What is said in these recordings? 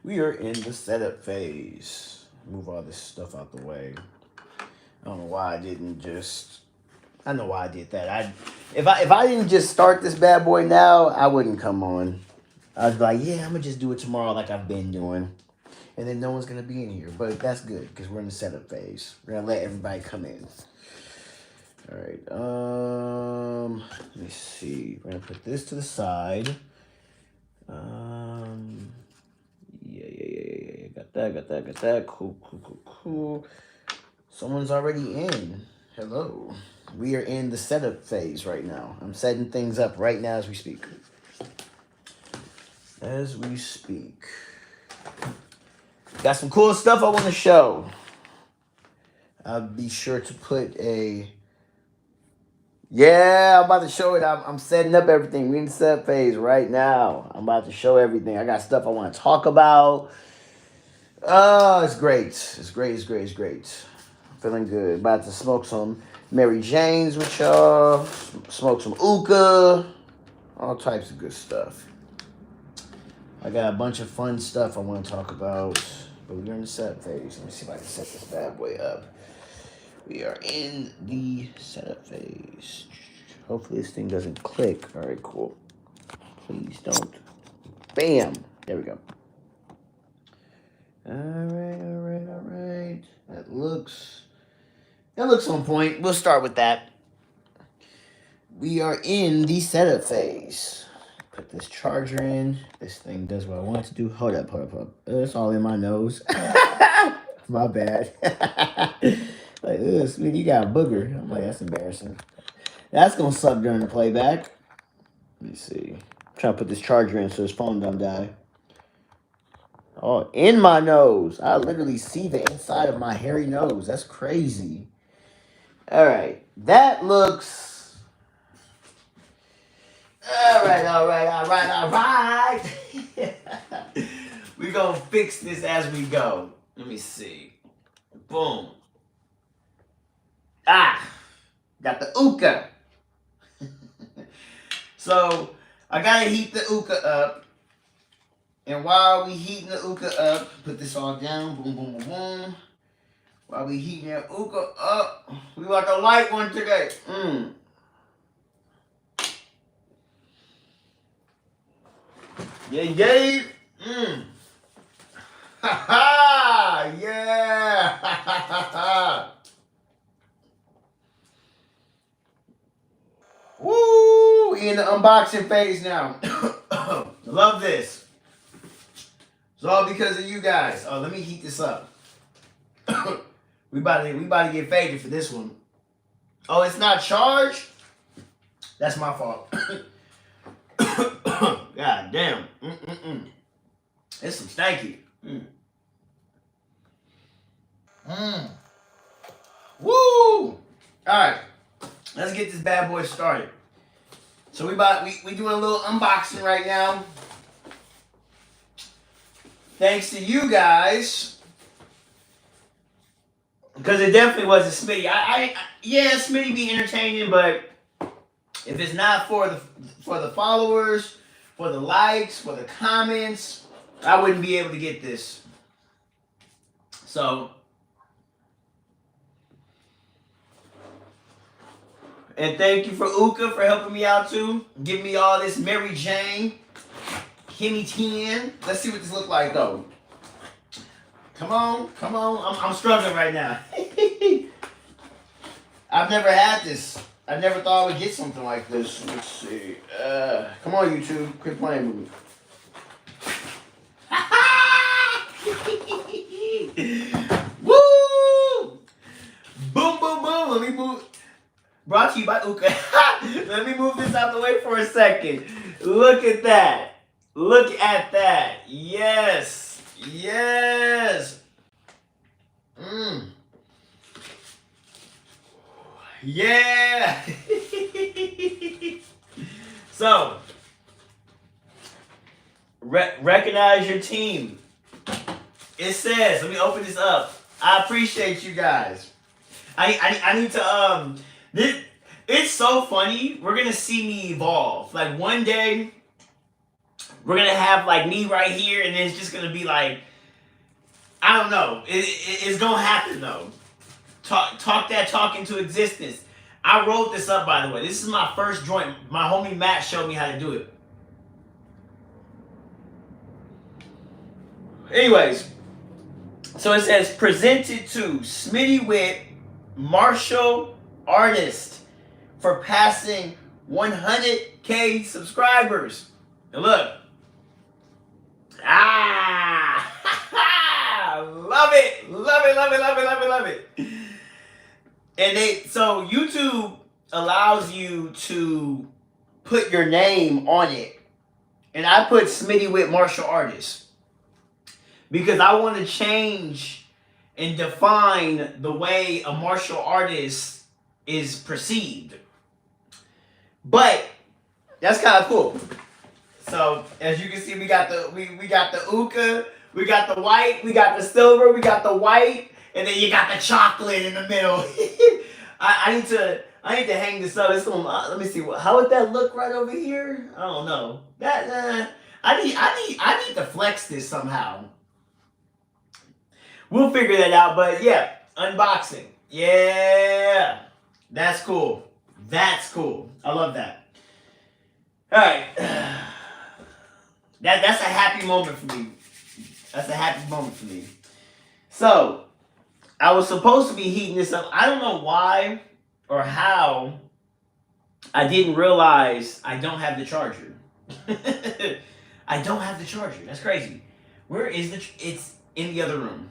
We are in the setup phase. Move all this stuff out the way. I don't know why I didn't just. I know why I did that. If I didn't just start this bad boy now, I wouldn't come on. I was like, yeah, I'm gonna just do it tomorrow like I've been doing, and then no one's gonna be in here. But that's good because we're in the setup phase. We're gonna let everybody come in. All right. Let me see. We're gonna put this to the side. Yeah. Got that. Cool. Someone's already in. Hello. We are in the setup phase right now. I'm setting things up right now as we speak. Got some cool stuff I want to show. I'll be sure to put a... Yeah, I'm about to show it. I'm setting up everything. We're in the setup phase right now. I'm about to show everything. I got stuff I want to talk about. Oh, it's great. It's great. Feeling good. About to smoke some Mary Janes with y'all. Smoke some OOKA. All types of good stuff. I got a bunch of fun stuff I want to talk about. But we're in the setup phase. Let me see if I can set this bad boy up. We are in the setup phase. Hopefully this thing doesn't click. All right, cool. Please don't. Bam. There we go. All right. That looks on point. We'll start with that. We are in the setup phase. Put this charger in. This thing does what I want it to do. Hold up. It's all in my nose. My bad. Like, Smitty, you got a booger. I'm like, that's embarrassing. That's gonna suck during the playback. Let me see. I'm trying to put this charger in so his phone don't die. Oh, in my nose. I literally see the inside of my hairy nose. That's crazy. All right. That looks... All right. We're going to fix this as we go. Let me see. Boom. Got the OOKA. So, I got to heat the OOKA up. And while we heating the OOKA up, put this all down. Boom. While we heating that OOKA up, we want the light one today. Yay. Ha. Yeah. Woo. We in the unboxing phase now. Love this. It's all because of you guys. Oh, let me heat this up. we about to get faded for this one. Oh, it's not charged? That's my fault. God damn. It's some stanky. Woo! Alright. Let's get this bad boy started. So we doing a little unboxing right now. Thanks to you guys. Because it definitely wasn't Smitty. Yeah, Smitty be entertaining, but if it's not for the followers, for the likes, for the comments, I wouldn't be able to get this. So, and thank you for OOKA for helping me out too. Giving me all this Mary Jane. Kimmy 10. Let's see what this look like though. Come on. I'm struggling right now. I've never had this. I never thought I would get something like this. Let's see. Come on, YouTube. Quit playing with me. Woo! Boom. Let me move. Brought to you by OOKA. Let me move this out the way for a second. Look at that. Yes. Yeah. So, recognize your team. It says, let me open this up. I appreciate you guys. I need to it's so funny. We're gonna see me evolve. Like one day we're gonna have like me right here, and then it's just gonna be like, I don't know. It's gonna happen though. Talk that talk into existence. I wrote this up, by the way. This is my first joint. My homie Matt showed me how to do it. Anyways, so it says presented to Smitty'Wit, martial artist, for passing 100K subscribers. And look. Love it. Love it, love it, love it, love it, love it. And so YouTube allows you to put your name on it. And I put Smitty'Wit martial artist because I want to change and define the way a martial artist is perceived. But that's kind of cool. So as you can see, we got the OOKA, we got the white, we got the silver, we got the white, and then you got the chocolate in the middle. I need to hang this up. It's gonna, let me see how would that look right over here. I don't know. I need to flex this somehow. We'll figure that out. But yeah, unboxing. Yeah, that's cool. That's cool. I love that. All right. That's a happy moment for me. That's a happy moment for me. So, I was supposed to be heating this up. I don't know why or how I didn't realize I don't have the charger. I don't have the charger. That's crazy. Where is the... It's in the other room.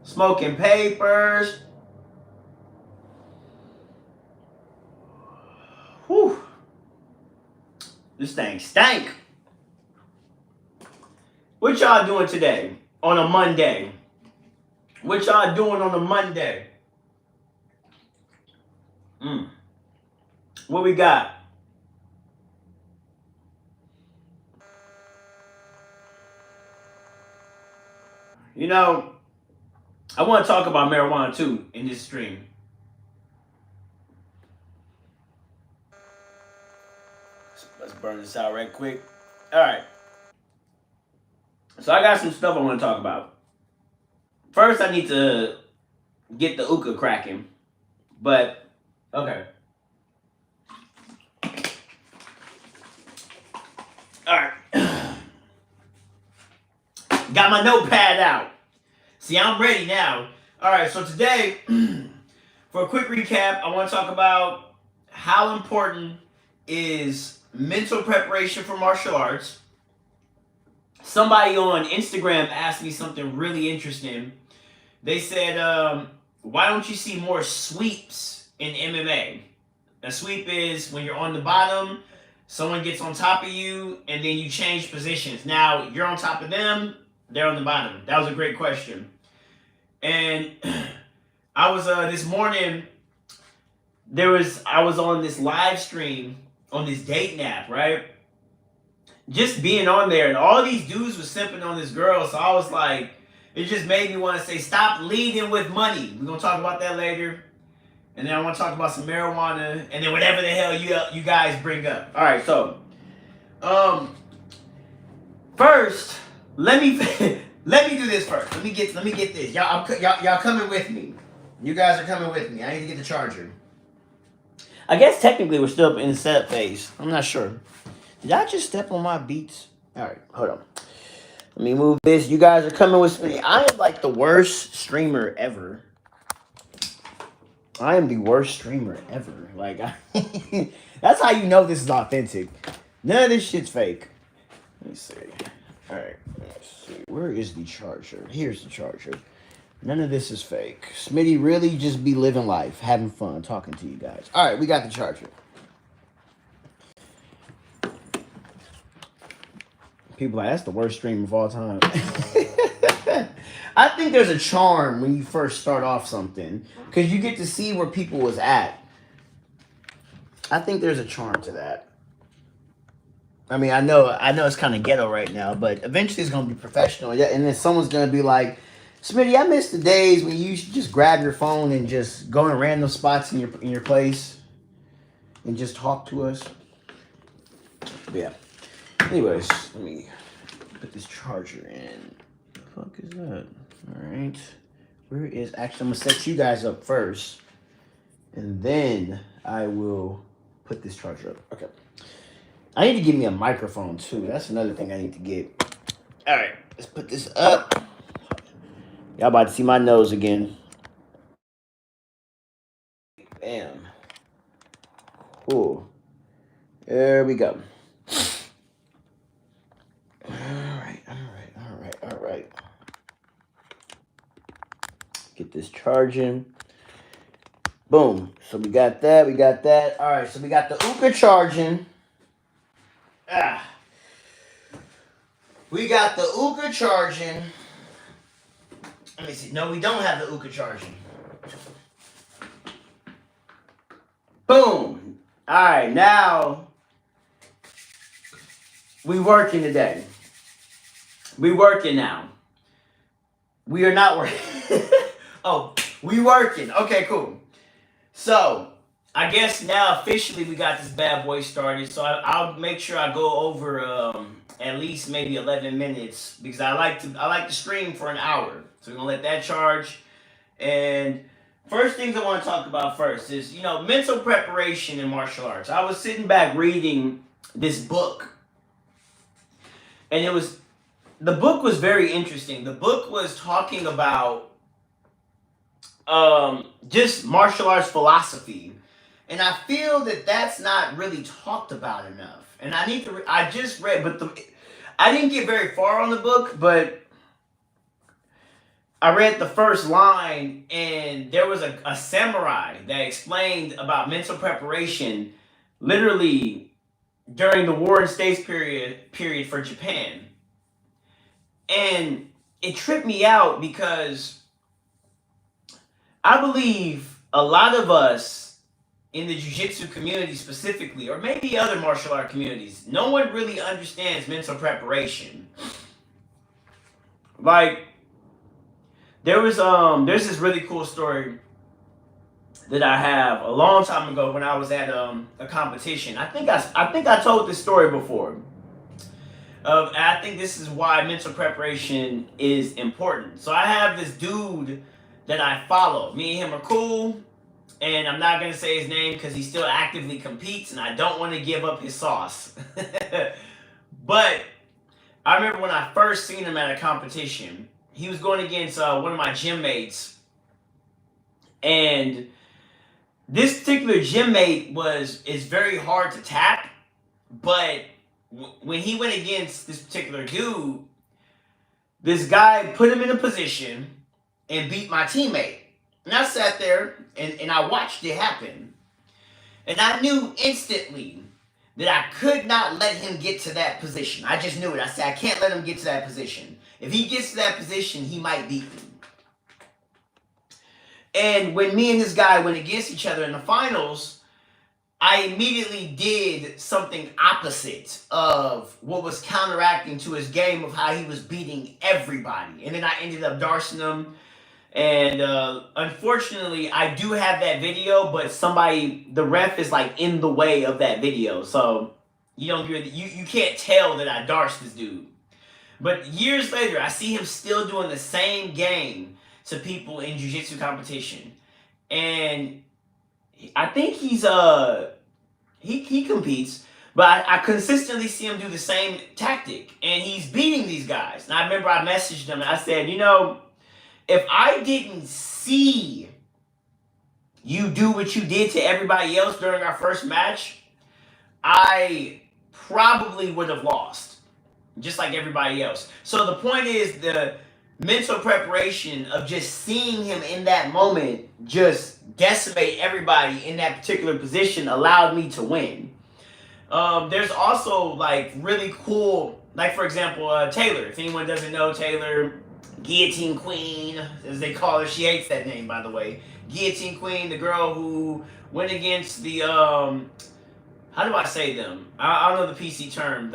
Smoking papers. Whew. This thing stank. What y'all doing today on a Monday? What y'all doing on a Monday? What we got? You know, I want to talk about marijuana too in this stream. Let's burn this out right quick. All right. So I got some stuff I want to talk about. First, I need to get the OOKA cracking. But, okay. All right. Got my notepad out. See, I'm ready now. All right, so today, for a quick recap, I want to talk about how important is mental preparation for martial arts. Somebody on Instagram asked me something really interesting. They said, why don't you see more sweeps in MMA? A sweep is when you're on the bottom, someone gets on top of you, and then you change positions. Now, you're on top of them, they're on the bottom. That was a great question. And I was, this morning, I was on this live stream on this dating app, right? Just being on there, and all these dudes were simping on this girl, so I was like, it just made me want to say, stop leading with money. We're going to talk about that later. And then I want to talk about some marijuana, and then whatever the hell you guys bring up. All right, so, first, let me do this first. Let me get this. Y'all coming with me. You guys are coming with me. I need to get the charger. I guess technically we're still in the setup phase. I'm not sure. Did I just step on my beats? All right, hold on. Let me move this. You guys are coming with me. I am like the worst streamer ever. I am the worst streamer ever. Like, that's how you know this is authentic. None of this shit's fake. Let me see. All right, let's see. Where is the charger? Here's the charger. None of this is fake. Smitty really just be living life, having fun, talking to you guys. All right, we got the charger. People are like, that's the worst stream of all time. I think there's a charm when you first start off something, because you get to see where people was at. I think there's a charm to that. I mean, I know it's kind of ghetto right now, but eventually it's going to be professional. And then someone's going to be like, Smitty, I miss the days when you used to just grab your phone and just go in random spots in your place and just talk to us. But yeah. Anyways, let me put this charger in. What the fuck is that? Alright. Where is... Actually, I'm going to set you guys up first. And then I will put this charger up. Okay. I need to give me a microphone, too. That's another thing I need to get. Alright. Let's put this up. Y'all about to see my nose again. Bam. Cool. There we go. All right. Get this charging. Boom. So we got that. All right, so we got the OOKA charging. We got the OOKA charging. Let me see. No, we don't have the OOKA charging. Boom. All right, now we working today. We working now. We are not working. Oh, we working. Okay, cool. So, I guess now officially we got this bad boy started. So I'll make sure I go over at least maybe 11 minutes because I like to stream for an hour. So we're gonna let that charge. And first things I want to talk about first is, you know, mental preparation in martial arts. I was sitting back reading this book, and the book was very interesting. The book was talking about just martial arts philosophy, and I feel that that's not really talked about enough. And I just read, but I didn't get very far on the book, but I read the first line, and there was a samurai that explained about mental preparation, literally during the War and States period for Japan, and it tripped me out because I believe a lot of us in the Jiu-Jitsu community specifically, or maybe other martial art communities, no one really understands mental preparation. Like, there's this really cool story that I have a long time ago when I was at a competition. I think I told this story before. I think this is why mental preparation is important. So I have this dude that I follow. Me and him are cool, and I'm not going to say his name because he still actively competes, and I don't want to give up his sauce. But I remember when I first seen him at a competition, he was going against one of my gym mates, and this particular gym mate is very hard to tap, but when he went against this particular dude, this guy put him in a position and beat my teammate. And I sat there and I watched it happen. And I knew instantly that I could not let him get to that position. I just knew it. I said, I can't let him get to that position. If he gets to that position, he might beat me. And when me and this guy went against each other in the finals, I immediately did something opposite of what was counteracting to his game of how he was beating everybody. And then I ended up darsing him. And unfortunately, I do have that video, but the ref is like in the way of that video. So you can't tell that I darsed this dude. But years later, I see him still doing the same game to people in jiu-jitsu competition. And I think he competes, but I consistently see him do the same tactic, and he's beating these guys. And I remember I messaged him and I said, you know, if I didn't see you do what you did to everybody else during our first match, I probably would have lost, just like everybody else. So the point is the mental preparation of just seeing him in that moment just decimate everybody in that particular position allowed me to win. There's also like really cool, like for example, Taylor. If anyone doesn't know Taylor, Guillotine Queen, as they call her. She hates that name, by the way. Guillotine Queen, the girl who went against the how do I say them? I don't know the PC term.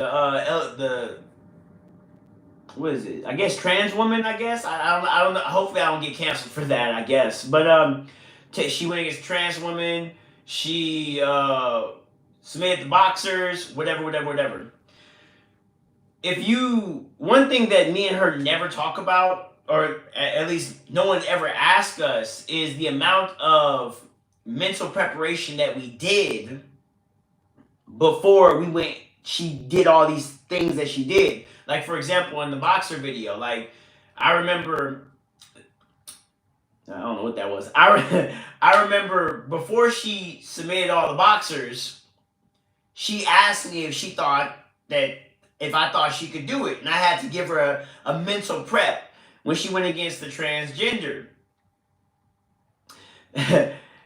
what is it? I guess trans woman. I guess I don't know. Hopefully, I don't get canceled for that. I guess, but she went against trans woman. She submitted the boxers. Whatever. One thing that me and her never talk about, or at least no one ever asked us, is the amount of mental preparation that we did before we went. She did all these things that she did. Like, for example, in the boxer video, like, I remember, I don't know what that was. I remember before she submitted all the boxers, she asked me if I thought she could do it. And I had to give her a mental prep when she went against the transgender.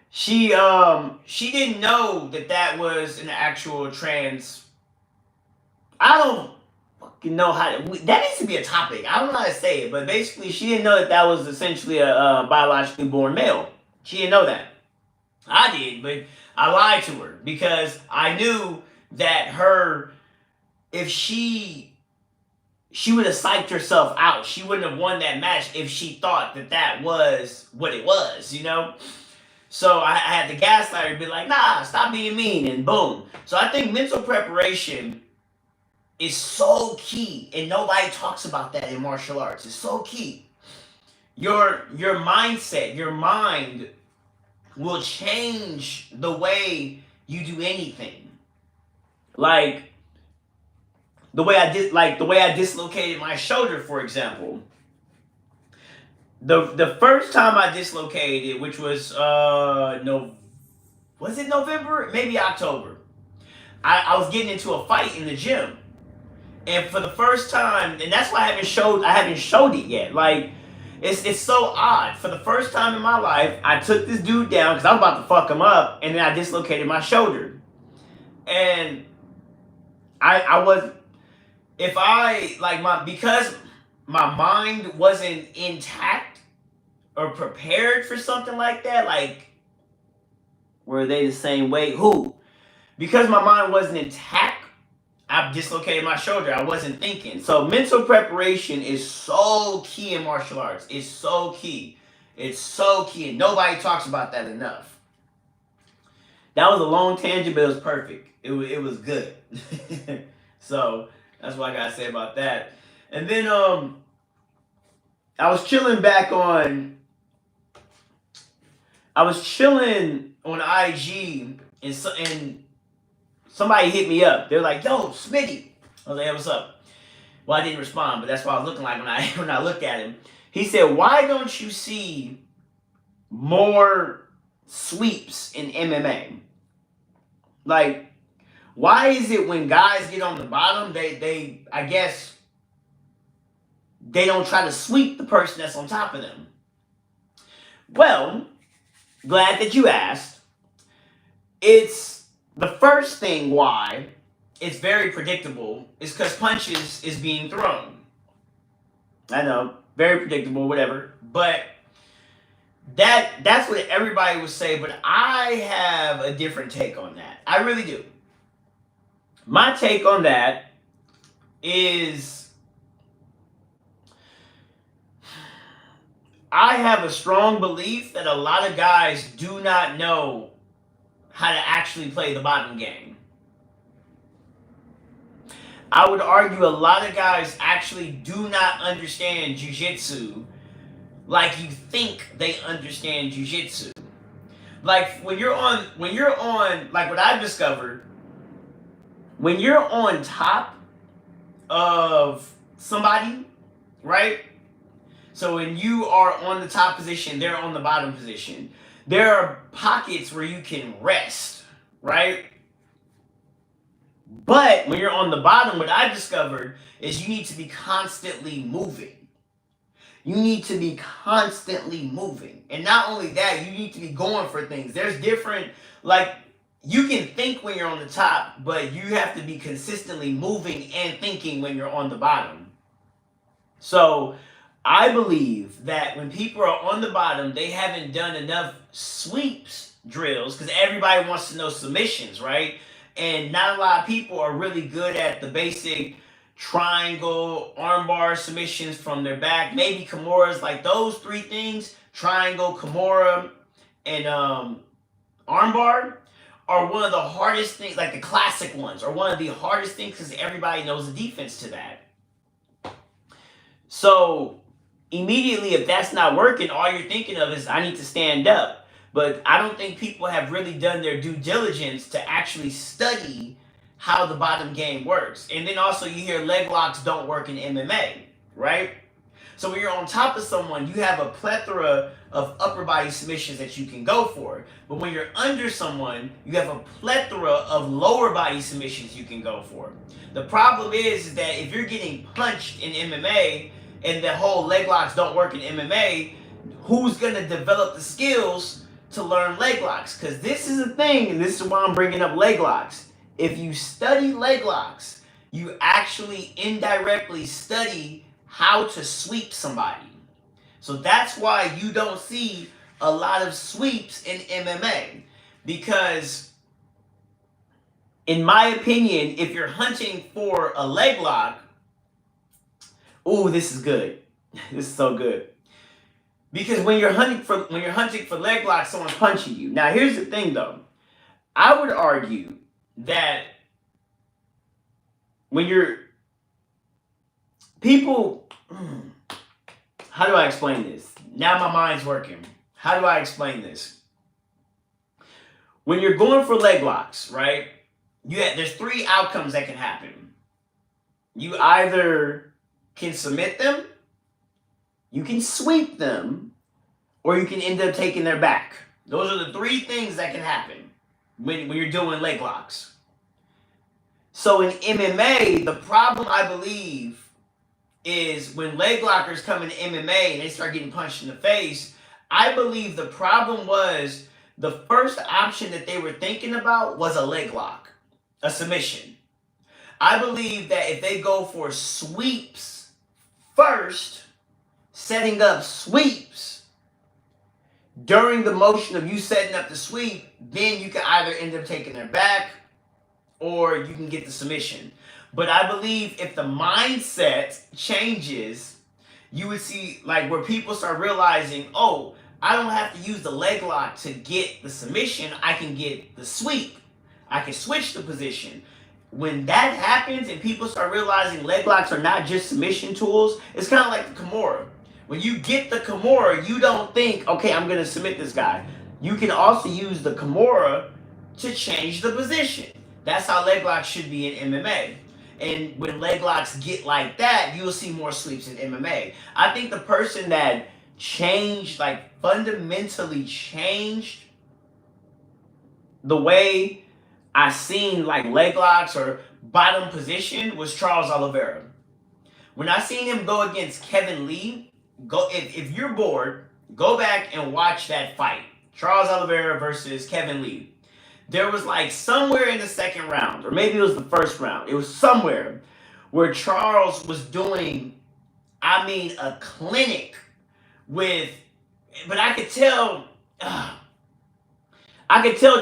She didn't know that was an actual trans. I don't fucking know how that needs to be a topic. I don't know how to say it, but basically she didn't know that was essentially a biologically born male. She didn't know that. I did, but I lied to her because I knew that if she would have psyched herself out. She wouldn't have won that match if she thought that was what it was, you know? So I had to gaslight her and be like, nah, stop being mean, and boom. So I think mental preparation is so key, and nobody talks about that in martial arts. It's so key. Your mindset, your mind will change the way you do anything. Like the way I dislocated my shoulder, for example. The first time I dislocated it, which was was it November? Maybe October. I was getting into a fight in the gym. And for the first time, and that's why I haven't showed it yet. Like, it's so odd. For the first time in my life, I took this dude down because I was about to fuck him up, and then I dislocated my shoulder. And because my mind wasn't intact or prepared for something like that, like, were they the same way? Who? Because my mind wasn't intact, I dislocated my shoulder. I wasn't thinking. So mental preparation is so key in martial arts. It's so key. It's so key. And nobody talks about that enough. That was a long tangent, but it was perfect. It was good. So that's what I got to say about that. And then I was chilling on IG, and somebody hit me up. They're like, yo, Smitty. I was like, hey, what's up? Well, I didn't respond, but that's what I was looking like when I looked at him. He said, why don't you see more sweeps in MMA? Like, why is it when guys get on the bottom, they I guess, they don't try to sweep the person that's on top of them? Well, glad that you asked. It's the first thing why it's very predictable is because punches is being thrown. I know, very predictable, whatever. But that's what everybody would say, but I have a different take on that. I really do. My take on that is I have a strong belief that a lot of guys do not know how to actually play the bottom game. I would argue a lot of guys actually do not understand Jiu-Jitsu like you think they understand Jiu-Jitsu. Like when you're on, like what I've discovered, when you're on top of somebody, right? So when you are on the top position, they're on the bottom position. There are pockets where you can rest, right? But when you're on the bottom, what I discovered is you need to be constantly moving. You need to be constantly moving. And not only that, you need to be going for things. There's different, like, you can think when you're on the top, but you have to be consistently moving and thinking when you're on the bottom. So I believe that when people are on the bottom, they haven't done enough sweeps drills because everybody wants to know submissions, right? And not a lot of people are really good at the basic triangle, armbar submissions from their back, maybe Kimuras, like those three things, triangle, Kimura, and armbar, are one of the hardest things, like the classic ones, are one of the hardest things because everybody knows the defense to that. So immediately, if that's not working, all you're thinking of is, I need to stand up. But I don't think people have really done their due diligence to actually study how the bottom game works. And then also you hear leg locks don't work in MMA, right? So when you're on top of someone, you have a plethora of upper body submissions that you can go for. But when you're under someone, you have a plethora of lower body submissions you can go for. The problem is that if you're getting punched in MMA and the whole leg locks don't work in MMA, who's going to develop the skills to learn leg locks? Because this is a thing, and this is why I'm bringing up leg locks. If you study leg locks, you actually indirectly study how to sweep somebody. So that's why you don't see a lot of sweeps in MMA. Because, in my opinion, if you're hunting for a leg lock, ooh, this is good. This is so good. Because when you're hunting for leg locks, someone's punching you. Now, here's the thing, though. I would argue that when you're people, how do I explain this? Now my mind's working. How do I explain this? When you're going for leg locks, right? There's three outcomes that can happen. You either can submit them, you can sweep them, or you can end up taking their back. Those are the three things that can happen when you're doing leg locks. So in MMA, the problem, I believe, is when leg lockers come in MMA and they start getting punched in the face, I believe the problem was the first option that they were thinking about was a leg lock, a submission. I believe that if they go for sweeps first, setting up sweeps, during the motion of you setting up the sweep, then you can either end up taking their back or you can get the submission. But I believe if the mindset changes, you would see like where people start realizing, oh, I don't have to use the leg lock to get the submission. I can get the sweep. I can switch the position. When that happens and people start realizing leg locks are not just submission tools, it's kind of like the Kimura. When you get the Kimura, you don't think, okay, I'm going to submit this guy. You can also use the Kimura to change the position. That's how leg locks should be in MMA. And when leg locks get like that, you'll see more sweeps in MMA. I think the person that changed, like fundamentally changed the way I seen like leg locks or bottom position was Charles Oliveira. When I seen him go against Kevin Lee, if you're bored, go back and watch that fight. Charles Oliveira versus Kevin Lee. There was like somewhere in the second round, or maybe it was the first round. It was somewhere where Charles was doing, I mean, a clinic with, but I could tell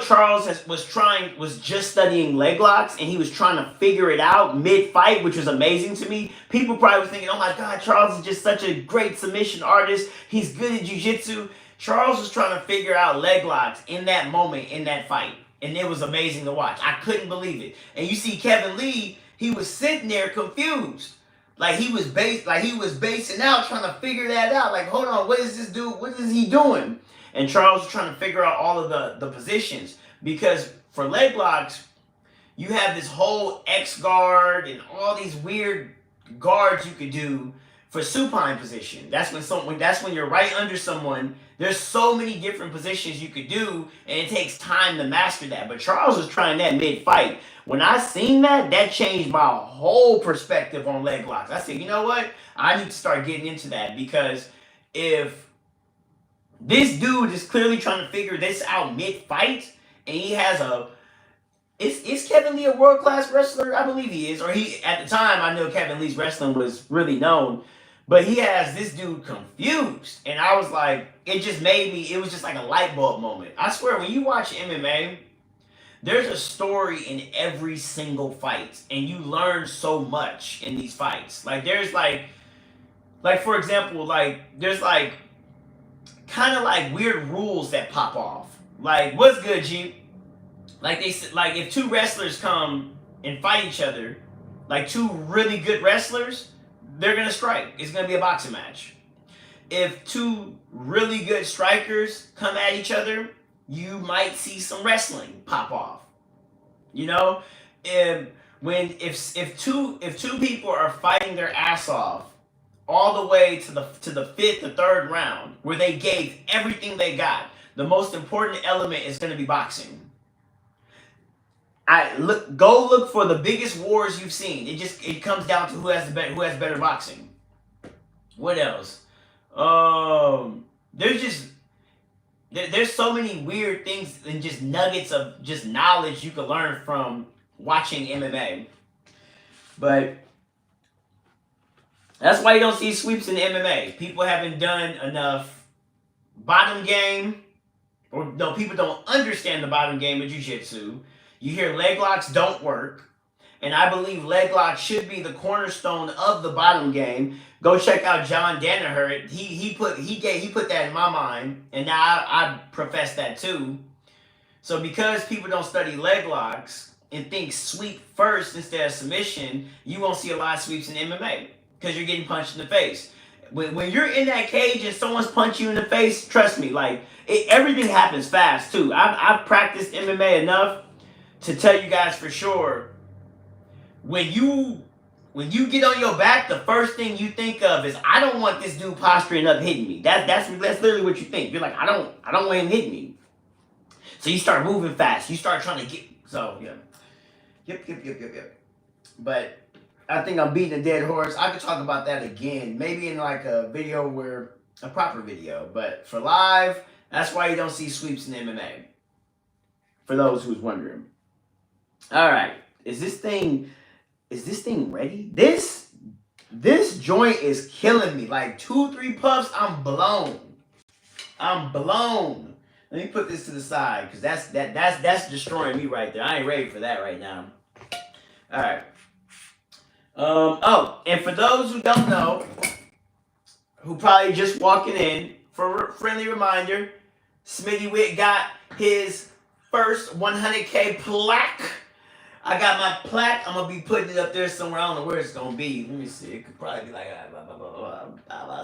Charles was just studying leg locks and he was trying to figure it out mid-fight, which was amazing to me. People probably were thinking, oh my God, Charles is just such a great submission artist. He's good at jiu-jitsu. Charles was trying to figure out leg locks in that moment, in that fight. And it was amazing to watch. I couldn't believe it. And you see Kevin Lee, he was sitting there confused. Like he was basing out, trying to figure that out. Like, hold on, what is this dude? What is he doing? And Charles was trying to figure out all of the positions. Because for leg locks, you have this whole X guard and all these weird guards you could do for supine position. That's when you're right under someone. There's so many different positions you could do, and it takes time to master that. But Charles was trying that mid-fight. When I seen that, that changed my whole perspective on leg locks. I said, you know what? I need to start getting into that, because if this dude is clearly trying to figure this out mid-fight, and he has is Kevin Lee a world-class wrestler? I believe he is. Or at the time, I know Kevin Lee's wrestling was really known. But he has this dude confused. And I was like, it was just like a light bulb moment. I swear, when you watch MMA, there's a story in every single fight, and you learn so much in these fights. Like there's like for example, like there's like kind of like weird rules that pop off. Like what's good, G? Like they said, like if two wrestlers come and fight each other, like two really good wrestlers, they're gonna strike. It's gonna be a boxing match. If two really good strikers come at each other, you might see some wrestling pop off. You know, if two people are fighting their ass off all the way to the fifth or third round where they gave everything they got, the most important element is going to be boxing. Go look for the biggest wars you've seen. It comes down to who has better boxing. What else? There's so many weird things and just nuggets of just knowledge you can learn from watching MMA. But that's why you don't see sweeps in MMA. People haven't done enough bottom game, or no, people don't understand the bottom game of Jiu-Jitsu. You hear leg locks don't work, and I believe leg locks should be the cornerstone of the bottom game. Go check out John Danaher. He put that in my mind, and now I profess that too. So because people don't study leg locks and think sweep first instead of submission, you won't see a lot of sweeps in MMA because you're getting punched in the face. When you're in that cage and someone's punching you in the face, trust me, like everything happens fast too. I've practiced MMA enough to tell you guys for sure, when you get on your back, the first thing you think of is, I don't want this dude posturing up hitting me. That's literally what you think. You're like, I don't want him hitting me. So you start moving fast. You start trying to get. So yeah, yep. But I think I'm beating a dead horse. I could talk about that again, maybe in like a proper video. But for live, that's why you don't see sweeps in MMA. For those who's wondering. All right, is this thing ready? This joint is killing me. Like 2-3 puffs, I'm blown. Let me put this to the side because that's destroying me right there. I ain't ready for that right now. All right. And for those who don't know, who probably just walking in, for a friendly reminder, Smitty'Wit got his first 100K plaque. I got my plaque. I'm gonna be putting it up there somewhere. I don't know where it's gonna be. Let me see. It could probably be like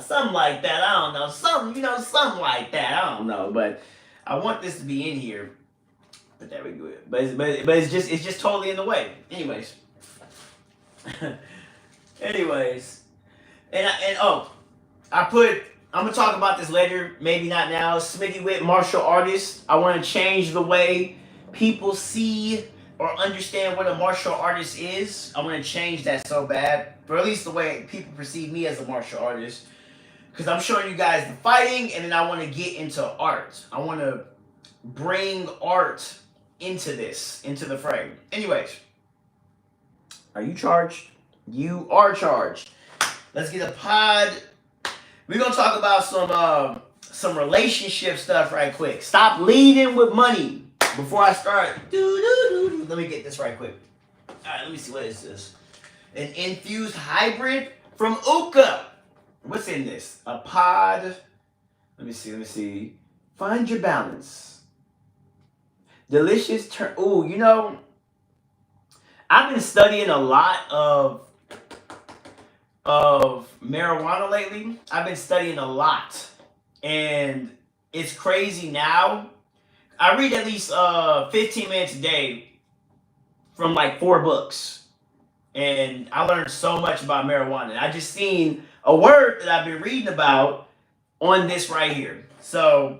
something like that. I don't know. Something like that. I don't know. But I want this to be in here. But there we go. But it's just totally in the way. Anyways. I'm gonna talk about this later. Maybe not now. Smitty'Wit, martial artist. I want to change the way people see or understand what a martial artist is. I want to change that so bad, or at least the way people perceive me as a martial artist. Because I'm showing you guys the fighting, and then I want to get into art. I want to bring art into the frame. Anyways, are you charged? You are charged. Let's get a pod. We're gonna talk about some relationship stuff right quick. Stop leading with money. Before I start, let me get this right quick. All right, let me see, what is this? An infused hybrid from OOKA. What's in this? A pod. Let me see. Find your balance. Delicious turn. Ooh, I've been studying a lot of marijuana lately. I've been studying a lot. And it's crazy now. I read at least 15 minutes a day from like 4 books. And I learned so much about marijuana. I just seen a word that I've been reading about on this right here. So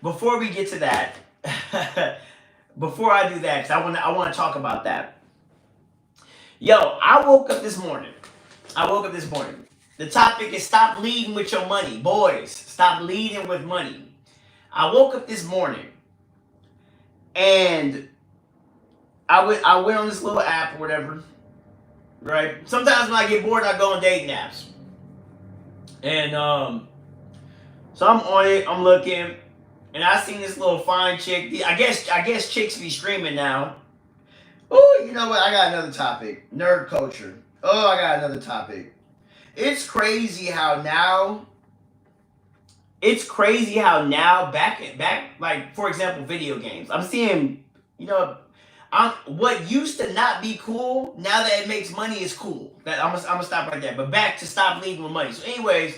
before we get to that, before I do that, because I want to talk about that. Yo, I woke up this morning. The topic is stop leading with your money. Boys, stop leading with money. I woke up this morning and I went on this little app or whatever, right? Sometimes when I get bored, I go on dating apps. And so I'm on it, I'm looking, and I seen this little fine chick. I guess chicks be streaming now. Oh, you know what? I got another topic. Nerd culture. Oh, I got another topic. It's crazy how now. It's crazy how now back like for example video games. I'm seeing, you know, what used to not be cool, now that it makes money is cool. That I'm gonna stop right there. But back to stop leading with money. So anyways,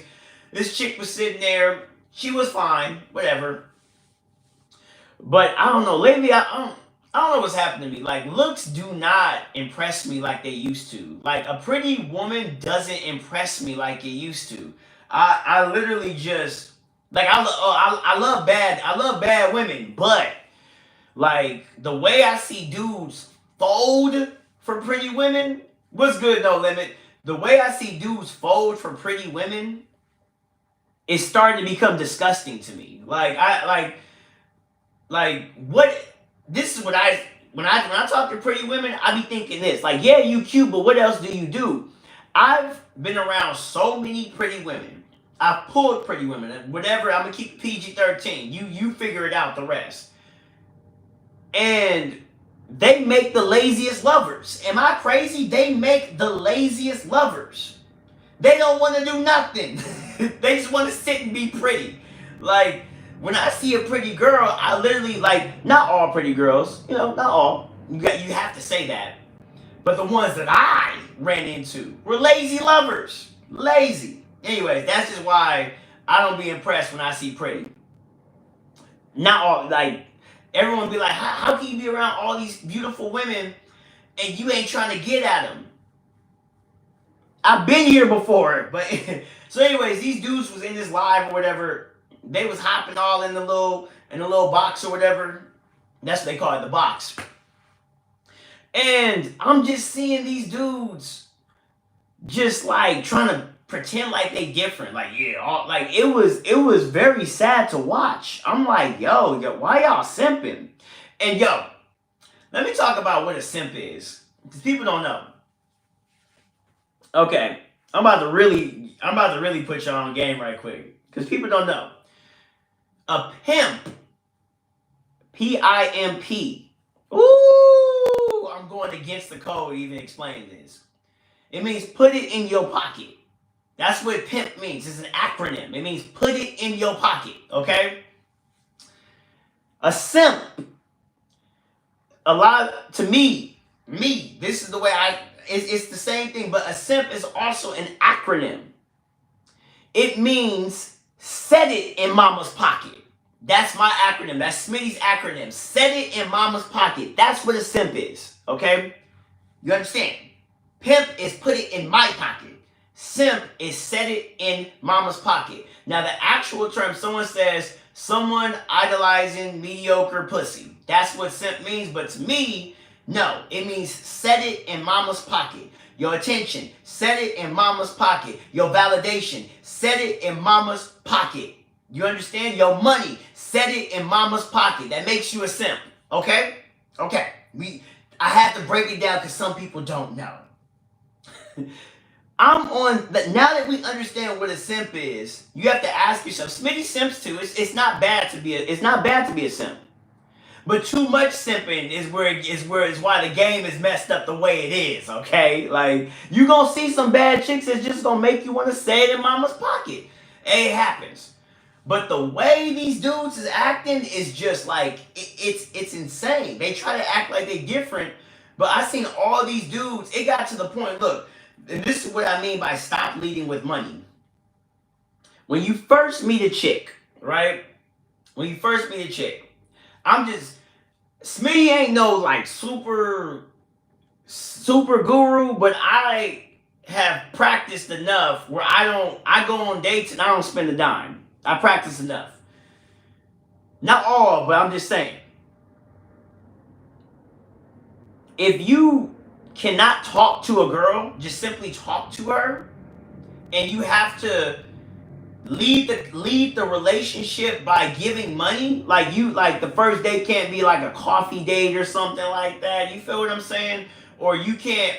this chick was sitting there. She was fine, whatever. But I don't know. Lately, I don't know what's happening to me. Like, looks do not impress me like they used to. Like, a pretty woman doesn't impress me like it used to. I literally just like I love bad women, but like the way I see dudes fold for pretty women, what's good, No Limit? The way I see dudes fold for pretty women is starting to become disgusting to me. Like what? This is what when I talk to pretty women, I be thinking this. Like, yeah, you cute, but what else do you do? I've been around so many pretty women. I've pulled pretty women. Whatever, I'm gonna keep PG-13. You figure it out. The rest. And they make the laziest lovers. Am I crazy? They make the laziest lovers. They don't want to do nothing. They just want to sit and be pretty. Like, when I see a pretty girl, I literally, like, not all pretty girls, you know, not all. You have to say that. But the ones that I ran into were lazy lovers. Lazy. Anyways, that's just why I don't be impressed when I see pretty. Not all, like, everyone be like, how can you be around all these beautiful women and you ain't trying to get at them? I've been here before. But so anyways, these dudes was in this live or whatever. They was hopping all in the little box or whatever. That's what they call it, the box. And I'm just seeing these dudes just like trying to pretend like they different. Like, yeah, like it was very sad to watch. I'm like, yo, why y'all simping? And yo, let me talk about what a simp is. Because people don't know. Okay, I'm about to really put y'all on game right quick. Because people don't know. A pimp, P-I-M-P. Ooh, I'm going against the code even explaining this. It means put it in your pocket. That's what pimp means. It's an acronym. It means put it in your pocket, okay? A simp, to me, this is the way it's the same thing, but a simp is also an acronym. It means set it in mama's pocket. That's my acronym. That's Smitty's acronym. Set it in mama's pocket. That's what a simp is, okay? You understand? Pimp is put it in my pocket. Simp is set it in mama's pocket. Now, the actual term, someone says, someone idolizing mediocre pussy. That's what simp means, but to me, no. It means set it in mama's pocket. Your attention, set it in mama's pocket. Your validation, set it in mama's pocket. You understand? Your money, set it in mama's pocket. That makes you a simp, okay? Okay. I have to break it down because some people don't know. Now that we understand what a simp is, you have to ask yourself, Smitty simps too. It's not bad to be a simp. But too much simping is why the game is messed up the way it is, okay? Like, you gonna see some bad chicks that's just gonna make you want to say it in mama's pocket. It happens. But the way these dudes is acting is just like, it's insane. They try to act like they different, but I seen all these dudes, it got to the point, look, and this is what I mean by stop leading with money. When you first meet a chick, right? Smitty ain't no like super guru, but I have practiced enough where I go on dates and I don't spend a dime. I practice enough. Not all, but I'm just saying. If you cannot talk to a girl, just simply talk to her, and you have to lead the relationship by giving money, like the first date can't be like a coffee date or something like that. You feel what I'm saying? Or you can't,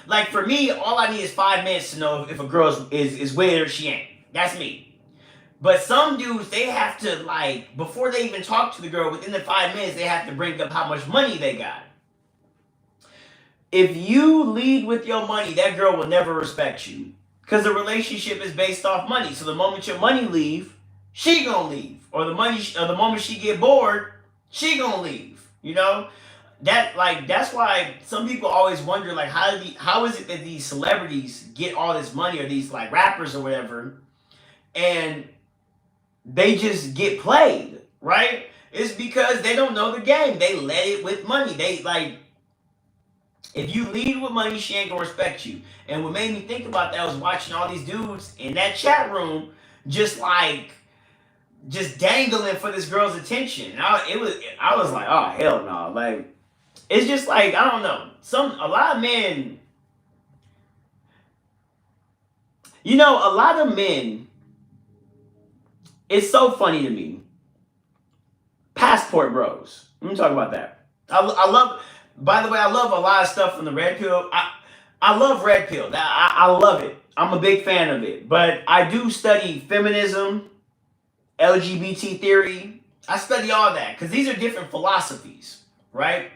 like for me, all I need is 5 minutes to know if a girl is with it or she ain't. That's me. But some dudes, they have to, like, before they even talk to the girl, within the 5 minutes, they have to bring up how much money they got. If you lead with your money, that girl will never respect you. Because the relationship is based off money. So the moment your money leave, she gonna leave. Or the moment she get bored, she gonna leave. You know? That's why some people always wonder, like, how is it that these celebrities get all this money, or these, like, rappers or whatever, and they just get played, right? It's because they don't know the game. They led it with money. They, like, if you lead with money, she ain't gonna respect you. And what made me think about that was watching all these dudes in that chat room just dangling for this girl's attention. I was like, oh hell no. Like, it's just like, I don't know. A lot of men, you know, a lot of men, it's so funny to me. Passport bros. Let me talk about that. I love, by the way, I love a lot of stuff from the Red Pill. I love Red Pill. I love it. I'm a big fan of it. But I do study feminism, LGBT theory. I study all that because these are different philosophies, right?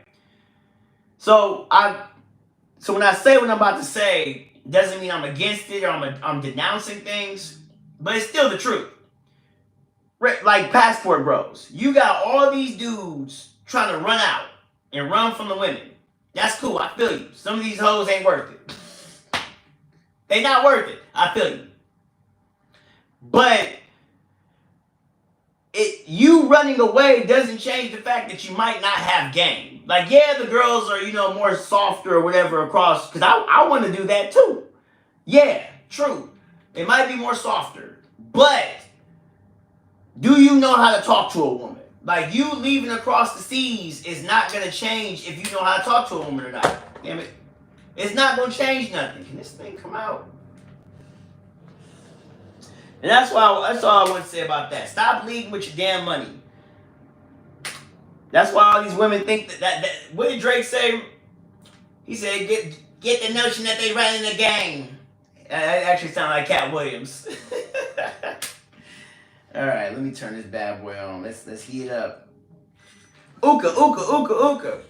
So when I say what I'm about to say, doesn't mean I'm against it or I'm denouncing things, but it's still the truth. Like passport bros, you got all these dudes trying to run out and run from the women. That's cool. I feel you. Some of these hoes ain't worth it. They not worth it. I feel you. But you running away doesn't change the fact that you might not have game. Like, yeah, the girls are, you know, more softer or whatever across, because I want to do that too. Yeah, true. They might be more softer. But do you know how to talk to a woman? Like, you leaving across the seas is not going to change if you know how to talk to a woman or not. Damn it. It's not going to change nothing. Can this thing come out? And that's all I want to say about that. Stop leading with your damn money. That's why all these women think that what did Drake say? He said, get the notion that they running the game. That actually sounded like Cat Williams. All right, let me turn this bad boy on. Let's heat it up. OOKA, OOKA, OOKA, OOKA.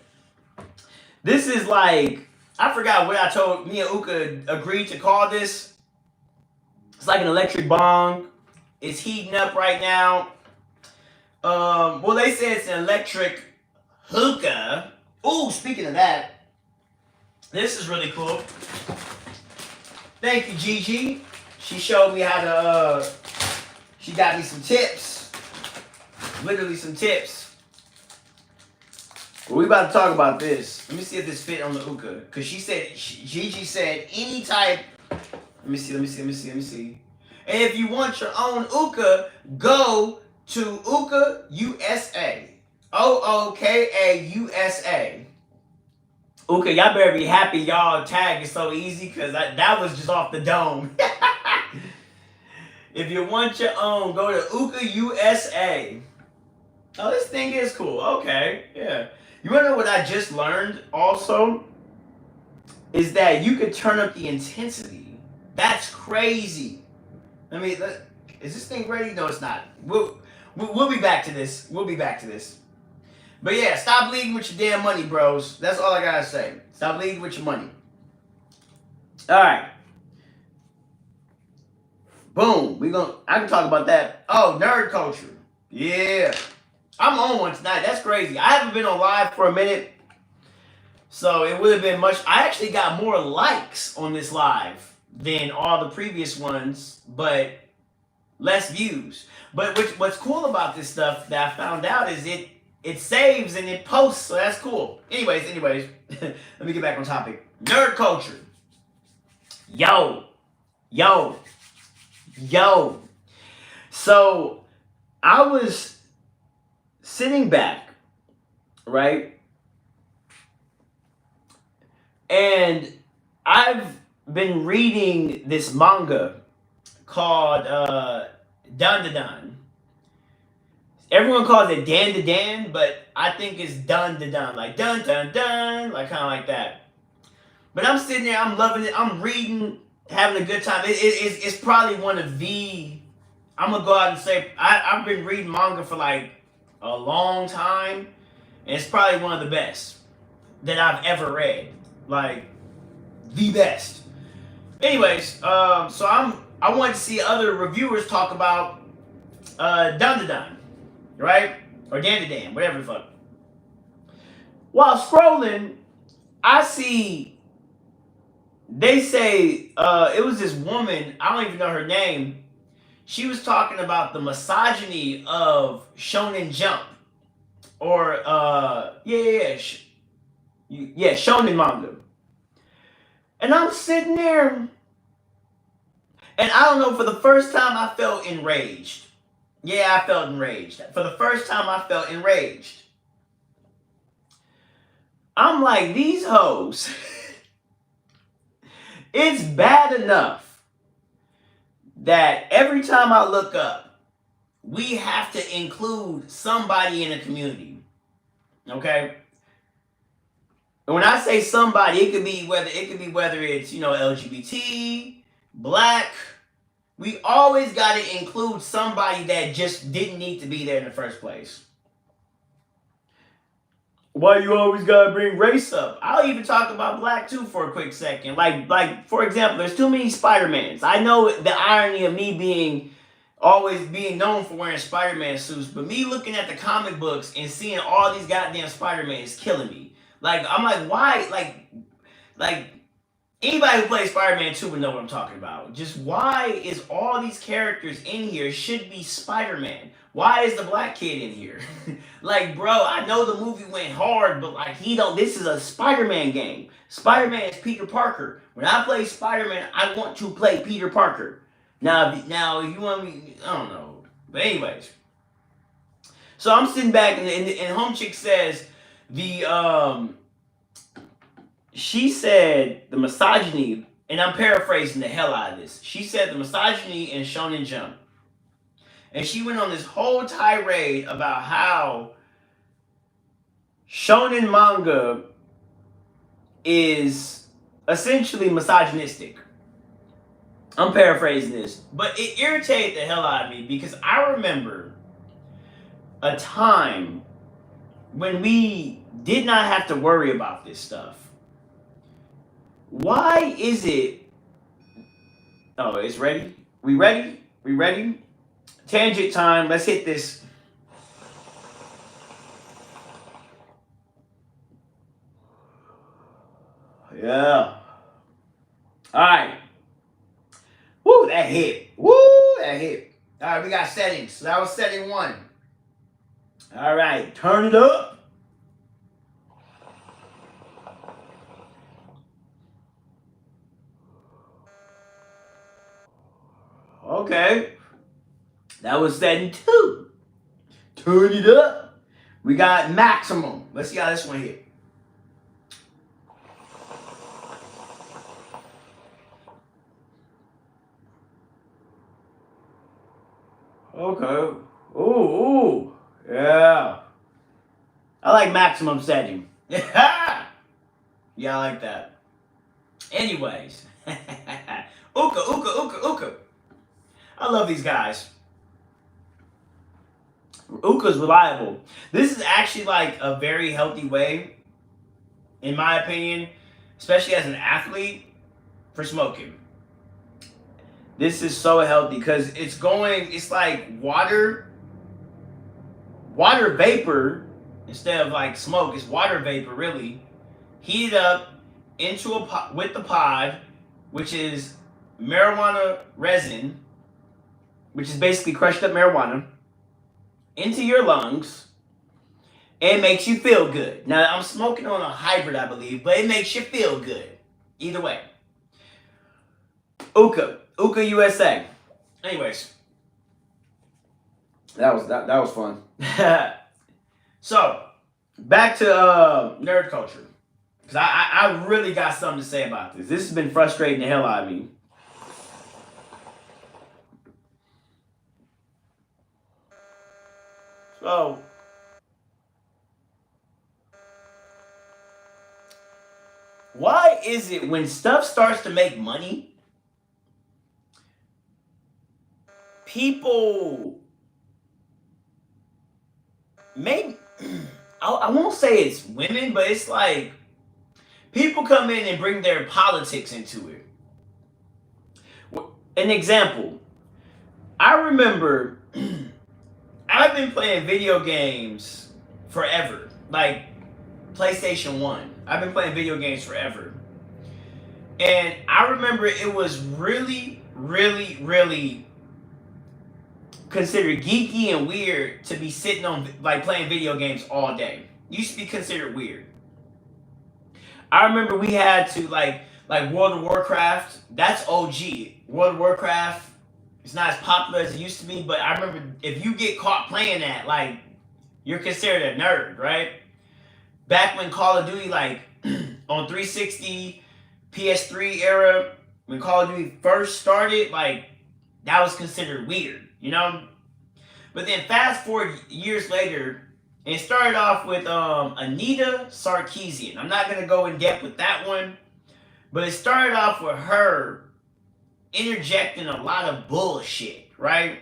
This is like, I forgot what I told, me and OOKA agreed to call this. It's like an electric bong. It's heating up right now. Well, they say it's an electric hookah. Ooh, speaking of that, this is really cool. Thank you, Gigi. She showed me how to, she got me some tips. Literally some tips. Well, we about to talk about this. Let me see if this fit on the OOKA. Because Gigi said any type. Let me see. And if you want your own OOKA, go to OOKA USA. OOKA USA. OOKA, y'all better be happy y'all tag is so easy, because that was just off the dome. If you want your own, go to OOKA USA. Oh, this thing is cool. Okay, yeah. You want to know what I just learned also? Is that you could turn up the intensity. That's crazy. I mean, is this thing ready? No, it's not. We'll be back to this. We'll be back to this. But yeah, stop leading with your damn money, bros. That's all I gotta say. Stop leading with your money. All right. Boom. I can talk about that. Oh, nerd culture. Yeah. I'm on one tonight. That's crazy. I haven't been on live for a minute. So it would have been much. I actually got more likes on this live than all the previous ones, but less views. But what's cool about this stuff that I found out is it saves and it posts, so that's cool. Anyways, let me get back on topic. Nerd culture. Yo. So I was sitting back, right? And I've been reading this manga called Dun Dun. Everyone calls it Dan to Dan, but I think it's Dun Dun, like dun dun dun, like kind of like that. But I'm sitting there, I'm loving it. I'm reading, having a good time. It's probably one of the I'm gonna go out and say I've been reading manga for like a long time, and it's probably one of the best that I've ever read. Like the best. Anyways, so I wanted to see other reviewers talk about Dun Dun, right? Or Dan Dan, whatever the fuck. While scrolling, I see they say it was this woman, I don't even know her name. She was talking about the misogyny of Shonen Jump. Or Shonen manga. And I'm sitting there, and I don't know, for the first time I felt enraged. Yeah, I felt enraged. For the first time I felt enraged. I'm like, these hoes, it's bad enough that every time I look up, we have to include somebody in a community. Okay? And when I say somebody, it could be whether it's, you know, LGBT, black. We always got to include somebody that just didn't need to be there in the first place. Why you always gotta bring race up? I'll even talk about black too for a quick second. Like for example, there's too many Spider-Mans. I know the irony of me always being known for wearing Spider-Man suits, but me looking at the comic books and seeing all these goddamn Spider-Man is killing me. Like, I'm like, why? Like anybody who plays Spider-Man 2 would know what I'm talking about. Just why is all these characters in here should be Spider-Man? Why is the black kid in here? Like, bro, I know the movie went hard, but like, this is a Spider-Man game. Spider-Man is Peter Parker. When I play Spider-Man, I want to play Peter Parker. Now, if you want me, I don't know. But anyways. So I'm sitting back, and Home Chick says, she said the misogyny, and I'm paraphrasing the hell out of this. She said the misogyny in Shonen Jump. And she went on this whole tirade about how shonen manga is essentially misogynistic. I'm paraphrasing this, but it irritated the hell out of me because I remember a time when we did not have to worry about this stuff. Why is it? Oh, it's ready? We ready? We ready? Tangent time. Let's hit this. Yeah. All right. Woo, that hit. Woo, that hit. All right, we got settings. So that was setting 1. All right, turn it up. Okay. That was setting 2. Turn it up. We got maximum. Let's see how this one hit. Okay. Ooh. Yeah. I like maximum setting. Yeah, I like that. Anyways. OOKA. I love these guys. OOKA's reliable. This is actually like a very healthy way, in my opinion, especially as an athlete, for smoking. This is so healthy because it's like water vapor instead of like smoke. It's water vapor, really, heated up into a pot with the pod, which is marijuana resin, which is basically crushed up marijuana, into your lungs, and makes you feel good. Now, I'm smoking on a hybrid, I believe, but it makes you feel good. Either way. OOKA USA. Anyways, that was fun. So, back to nerd culture. Because I really got something to say about this. This has been frustrating the hell out of me. So, why is it when stuff starts to make money, people maybe I won't say it's women, but it's like people come in and bring their politics into it. An example, I remember I've been playing video games forever, like PlayStation 1. I've been playing video games forever. And I remember it was really, really, really considered geeky and weird to be sitting on, like, playing video games all day. It used to be considered weird. I remember we had to, like World of Warcraft, that's OG. World of Warcraft, it's not as popular as it used to be, but I remember if you get caught playing that, like, you're considered a nerd, right? Back when Call of Duty, like, on 360, PS3 era, when Call of Duty first started, like, that was considered weird, you know? But then fast forward years later, and it started off with Anita Sarkeesian. I'm not going to go in depth with that one, but it started off with her interjecting a lot of bullshit, right?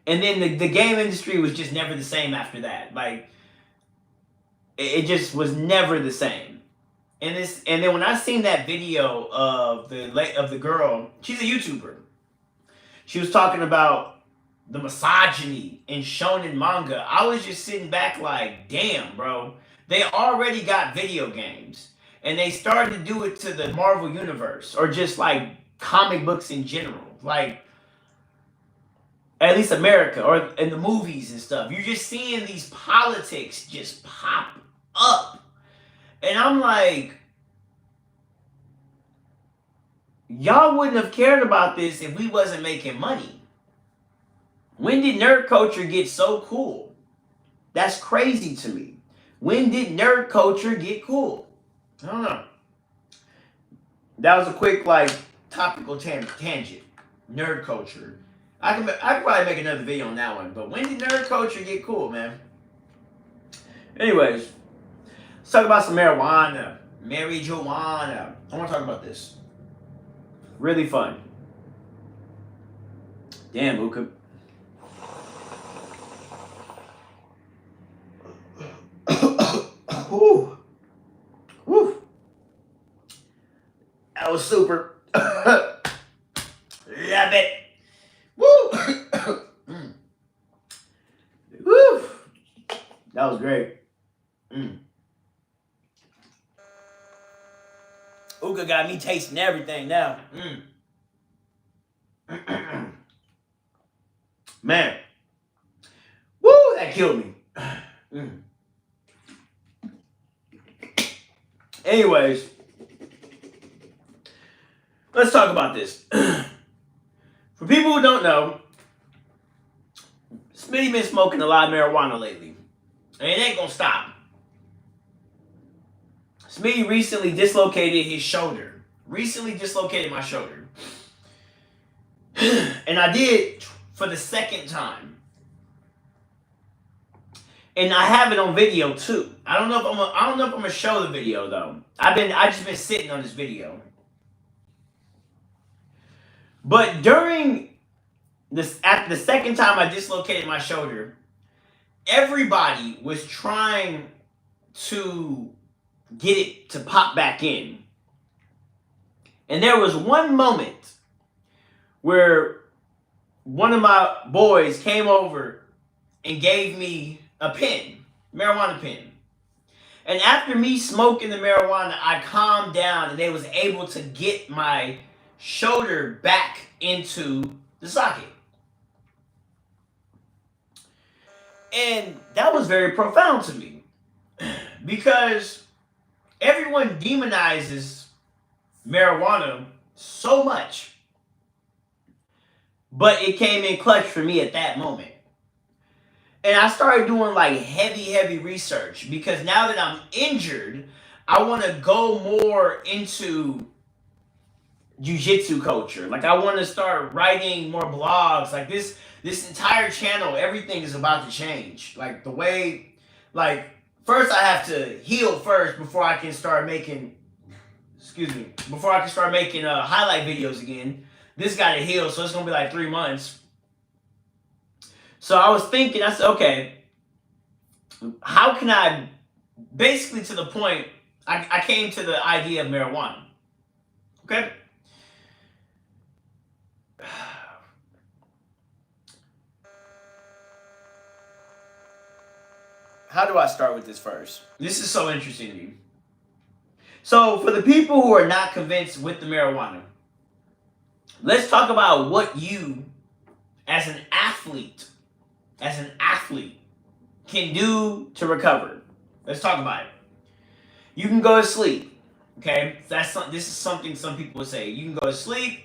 And then the game industry was just never the same after that. Like, it just was never the same. And then when I seen that video of the girl, she's a YouTuber. She was talking about the misogyny in shonen manga. I was just sitting back like, damn, bro. They already got video games. And they started to do it to the Marvel Universe. Or just like comic books in general. Like, at least America. Or in the movies and stuff. You're just seeing these politics just pop up. And I'm like, y'all wouldn't have cared about this if we wasn't making money. When did nerd culture get so cool? That's crazy to me. When did nerd culture get cool? I don't know. That was a quick, like, topical tangent. Nerd culture. I can probably make another video on that one. But when did nerd culture get cool, man? Anyways, let's talk about some marijuana. Marijuana. I want to talk about this. Really fun. Damn, OOKA. Woo. Woo. That was super. Love it. Woo. Woo. That was great. OOKA got me tasting everything now. Man. Woo, that killed me. Anyways, let's talk about this. For people who don't know, Smitty been smoking a lot of marijuana lately. And it ain't gonna stop. Smitty recently dislocated his shoulder. Recently dislocated my shoulder. And I did for the second time. And I have it on video too. I don't know if I'm gonna show the video though. I just been sitting on this video. But during this, at the second time I dislocated my shoulder, everybody was trying to get it to pop back in. And there was one moment where one of my boys came over and gave me a pen, marijuana pen. And after me smoking the marijuana, I calmed down and they was able to get my shoulder back into the socket. And that was very profound to me because everyone demonizes marijuana so much, but it came in clutch for me at that moment. And I started doing like heavy research because now that I'm injured, I want to go more into Jiu-Jitsu culture. Like, I want to start writing more blogs. Like, this entire channel, everything is about to change. Like, the way, like, first I have to heal first before I can start making, before I can start making highlight videos again. This got to heal, so it's going to be like 3 months. So I was thinking, I said, okay, how can I, basically to the point, I came to the idea of marijuana. Okay? How do I start with this first? This is so interesting to me. So for the people who are not convinced with the marijuana, let's talk about what you, as an athlete, can do to recover. Let's talk about it. You can go to sleep. Okay, this is something some people would say. You can go to sleep.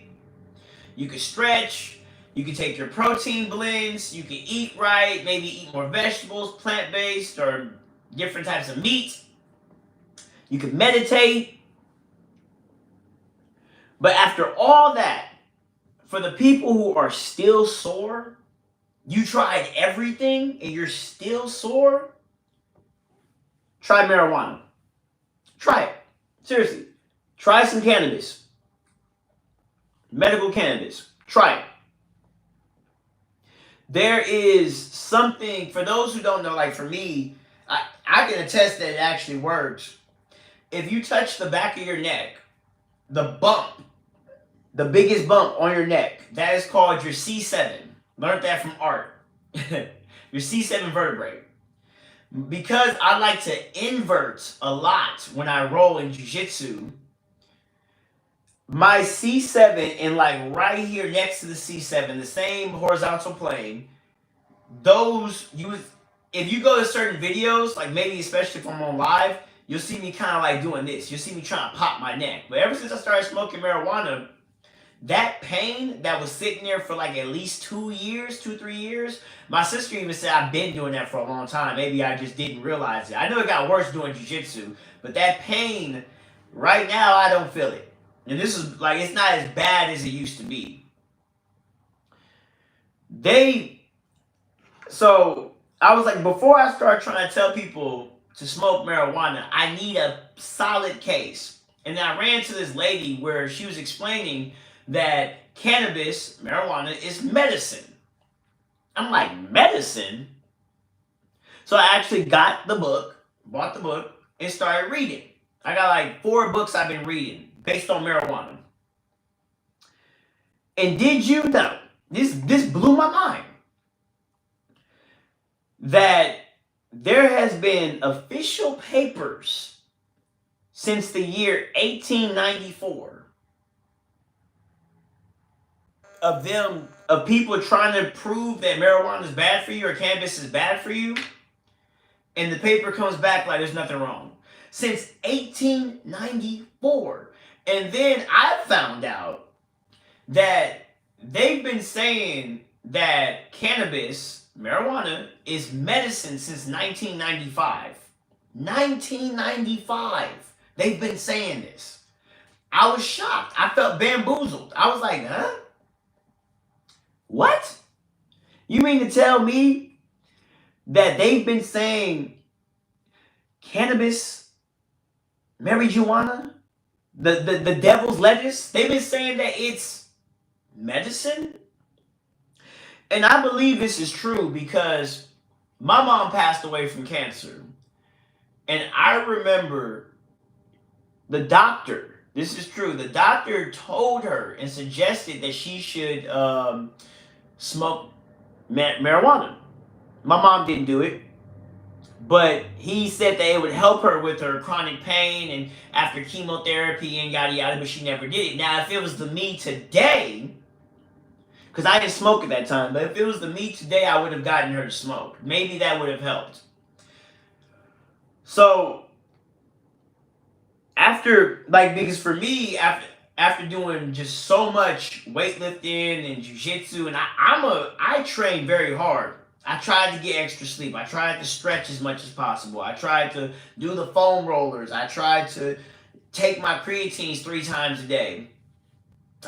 You can stretch. You can take your protein blends. You can eat right. Maybe eat more vegetables, plant-based, or different types of meat. You can meditate. But after all that, for the people who are still sore, you tried everything and you're still sore, try marijuana. Try it. Seriously. Try some cannabis. Medical cannabis. Try it. There is something, for those who don't know, like for me, I can attest that it actually works. If you touch the back of your neck, the bump, the biggest bump on your neck, that is called your C7. Learned that from Art. Your C7 vertebrae. Because I like to invert a lot when I roll in Jiu-Jitsu, my C7 and like right here next to the C7, the same horizontal plane, if you go to certain videos, like maybe especially if I'm on live, you'll see me kind of like doing this. You'll see me trying to pop my neck. But ever since I started smoking marijuana, that pain that was sitting there for like at least 2 years, 2-3 years, my sister even said I've been doing that for a long time. Maybe I just didn't realize it. I know it got worse doing jiu-jitsu, but that pain, right now, I don't feel it. And this is like, it's not as bad as it used to be. So I was like, before I start trying to tell people to smoke marijuana, I need a solid case. And then I ran to this lady where she was explaining that cannabis, marijuana, is medicine. I'm like, medicine? So I actually got the book, bought the book, and started reading. I got like 4 books I've been reading based on marijuana. And did you know, this blew my mind, that there has been official papers since the year 1894 of people trying to prove that marijuana is bad for you or cannabis is bad for you, and the paper comes back like there's nothing wrong. Since 1894. And then I found out that they've been saying that cannabis, marijuana, is medicine since 1995. 1995. They've been saying this. I was shocked. I felt bamboozled. I was like, huh? What? You mean to tell me that they've been saying cannabis, marijuana, the devil's lettuce, they've been saying that it's medicine? And I believe this is true because my mom passed away from cancer. And I remember the doctor, this is true, the doctor told her and suggested that she should smoke marijuana. My mom didn't do it, but he said that it would help her with her chronic pain and after chemotherapy and yada yada, but she never did it. Now, if it was the me today, because I didn't smoke at that time, but if it was the me today, I would have gotten her to smoke. Maybe that would have helped. So, because for me, after doing just so much weightlifting and jiu-jitsu, and I train very hard. I tried to get extra sleep. I tried to stretch as much as possible. I tried to do the foam rollers. I tried to take my creatines 3 times a day.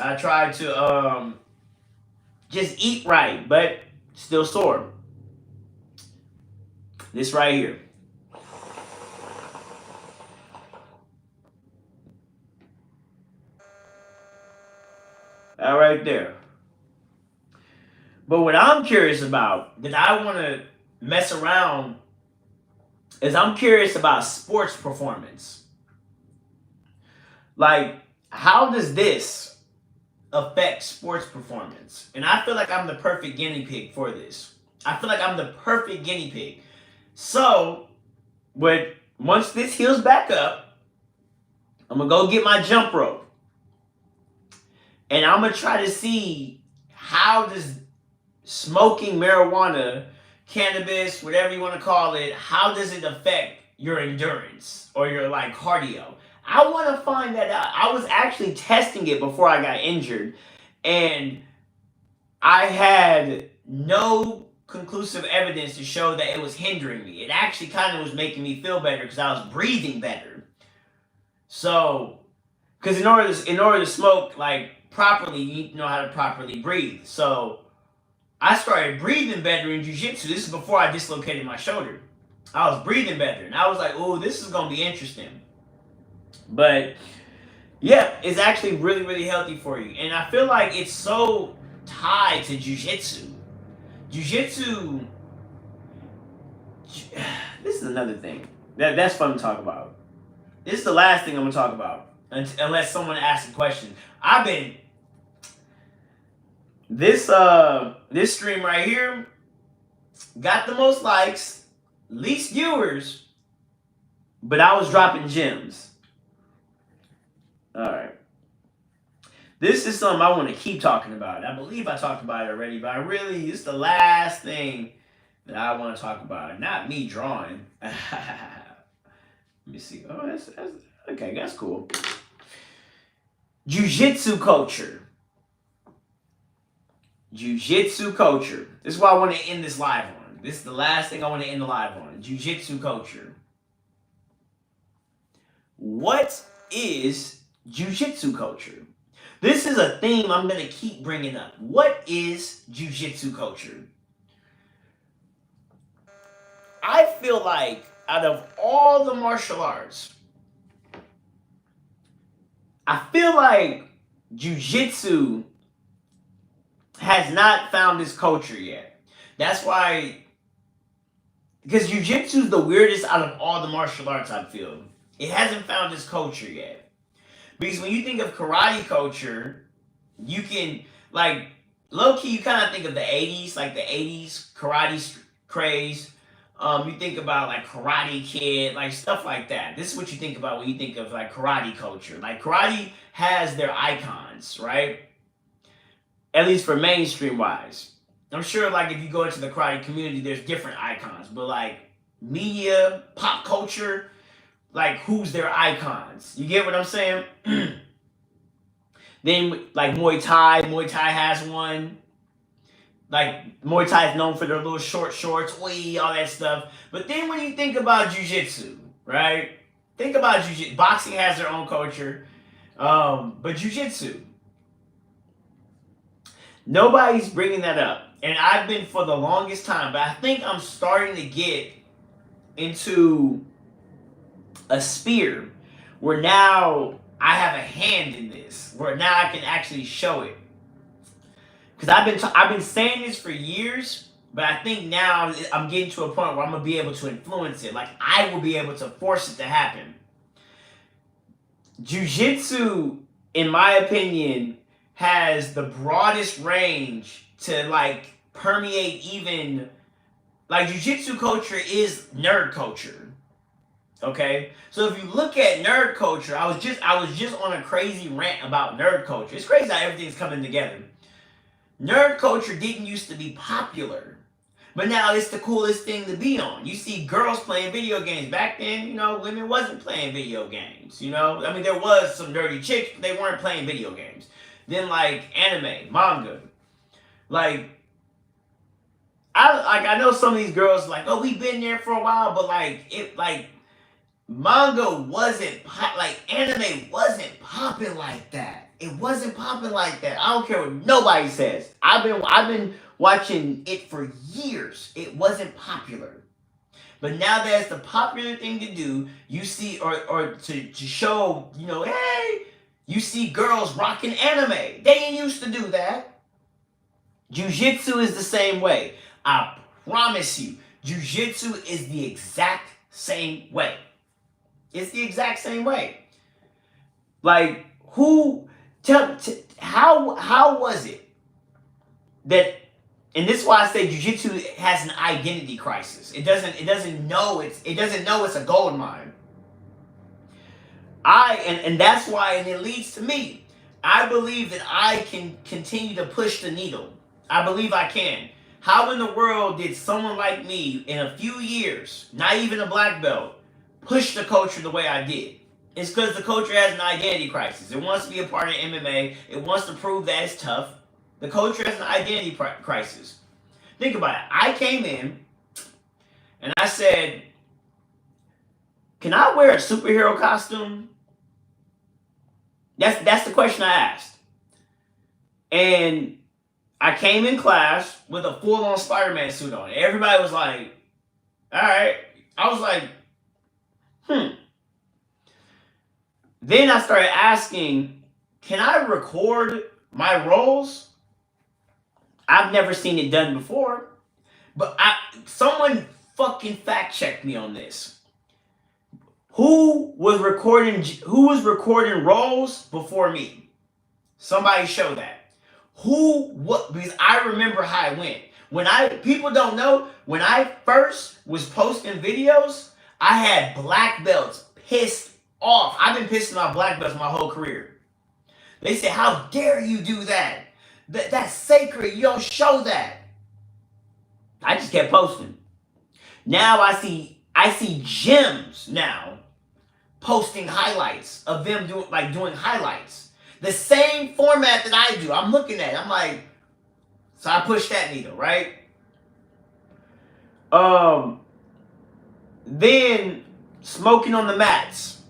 I tried to just eat right, but still sore. This right here. That right there. But what I'm curious about, that I want to mess around, is I'm curious about sports performance. Like, how does this affect sports performance? And I feel like I'm the perfect guinea pig for this. I feel like I'm the perfect guinea pig. So, once this heals back up, I'm going to go get my jump rope. And I'm going to try to see, how does smoking marijuana, cannabis, whatever you want to call it, how does it affect your endurance or your like cardio? I want to find that out. I was actually testing it before I got injured, and I had no conclusive evidence to show that it was hindering me. It actually kind of was making me feel better because I was breathing better. So, because in order to smoke like properly, you need to know how to properly breathe. So I started breathing better in jiu-jitsu. This is before I dislocated my shoulder. I was breathing better, and I was like, "Oh, this is gonna be interesting." But yeah, it's actually really, really healthy for you, and I feel like it's so tied to jiu-jitsu. Jiu-jitsu. This is another thing that's fun to talk about. This is the last thing I'm gonna talk about, unless someone asks a question. This stream right here got the most likes, least viewers, but I was dropping gems. All right. This is something I want to keep talking about. I believe I talked about it already, but it's the last thing that I want to talk about. Not me drawing. Let me see. Oh, that's okay. That's cool. Jiu-Jitsu culture. Jiu-Jitsu culture. This is what I want to end this live on. This is the last thing I want to end the live on. Jiu-Jitsu culture. What is Jiu-Jitsu culture? This is a theme I'm going to keep bringing up. What is Jiu-Jitsu culture? I feel like out of all the martial arts, I feel like Jiu-Jitsu has not found its culture yet. That's why, because Jiu-Jitsu is the weirdest out of all the martial arts, I feel. It hasn't found its culture yet. Because when you think of karate culture, you can, like, low-key, you kind of think of the 80s, like the 80s karate craze. You think about, like, Karate Kid, like, stuff like that. This is what you think about when you think of, like, karate culture. Like, karate has their icons, right? At least for mainstream-wise. I'm sure, like, if you go into the karate community, there's different icons. But, like, media, pop culture, like, who's their icons? You get what I'm saying? Then, like, Muay Thai has one. Like, Muay Thai is known for their little short shorts, all that stuff. But then when you think about Jiu-Jitsu, right? Think about Jiu-Jitsu. Boxing has their own culture. But Jiu-Jitsu, nobody's bringing that up. And I've been for the longest time. But I think I'm starting to get into a sphere where now I have a hand in this. Where now I can actually show it. Because I've been saying this for years, but I think now I'm getting to a point where I'm going to be able to influence it. Like, I will be able to force it to happen. Jiu-Jitsu, in my opinion, has the broadest range to, like, permeate even... Like, Jiu-Jitsu culture is nerd culture. Okay? So if you look at nerd culture, I was just on a crazy rant about nerd culture. It's crazy how everything's coming together. Nerd culture didn't used to be popular, but now it's the coolest thing to be on. You see girls playing video games. Back then, women wasn't playing video games, I mean, there was some nerdy chicks, but they weren't playing video games. Then, like, anime, manga. Like, I know some of these girls, like, oh, we've been there for a while, but, manga wasn't, anime wasn't popping like that. It wasn't popping like that. I don't care what nobody says. I've been watching it for years. It wasn't popular. But now that's the popular thing to do. You see, or to show, hey, You see girls rocking anime. They ain't used to do that. Jiu-Jitsu is the same way. I promise you, Jiu-Jitsu is the exact same way. It's the exact same way. Like, how was it that, and this is why I say Jiu-Jitsu has an identity crisis. It doesn't know it's a gold mine. And that's why, and it leads to me. I believe that I can continue to push the needle. I believe I can. How in the world did someone like me in a few years, not even a black belt, push the culture the way I did? It's because the culture has an identity crisis. It wants to be a part of MMA. It wants to prove that it's tough. The culture has an identity crisis. Think about it. I came in and I said, can I wear a superhero costume? That's the question I asked. And I came in class with a full-on Spider-Man suit on. Everybody was like, all right. I was like, Then I started asking, can I record my roles? I've never seen it done before. But someone fucking fact-checked me on this. Who was recording roles before me? Somebody show that. Because I remember how it went. People don't know, when I first was posting videos, I had black belts pissed off. I've been pissing off black belts my whole career. They said, how dare you do that? That's sacred. You don't show that. I just kept posting. Now I see gyms now posting highlights of them doing highlights. The same format that I do. I'm looking at it. I'm like, so I push that needle, right? Then smoking on the mats.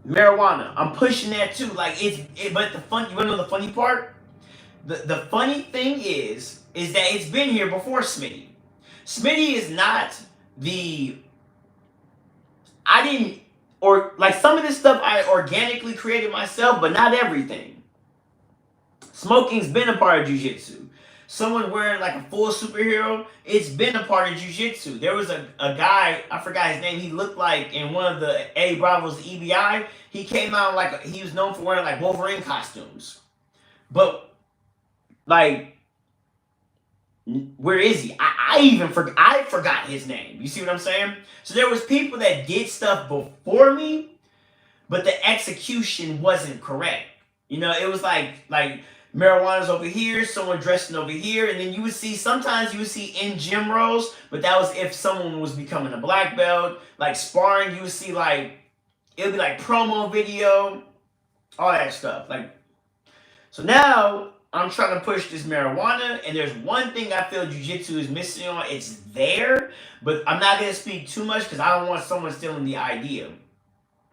Marijuana. I'm pushing that too. But you want to know the funny part? The funny thing is that it's been here before Smitty. Smitty is not some of this stuff I organically created myself, but not everything. Smoking's been a part of Jiu-Jitsu. Someone wearing like a full superhero, it's been a part of Jiu-Jitsu. There was a guy, I forgot his name, he looked like in one of the A Bravos EBI, he came out he was known for wearing like Wolverine costumes. But where is he? I forgot his name. You see what I'm saying? So there was people that did stuff before me, but the execution wasn't correct. It was like marijuana's over here, someone dressing over here, and then sometimes you would see in gym roles, but that was if someone was becoming a black belt. Like sparring, you would see it would be like promo video, all that stuff. So now I'm trying to push this marijuana, and there's one thing I feel Jiu-Jitsu is missing on. It's there, but I'm not going to speak too much because I don't want someone stealing the idea.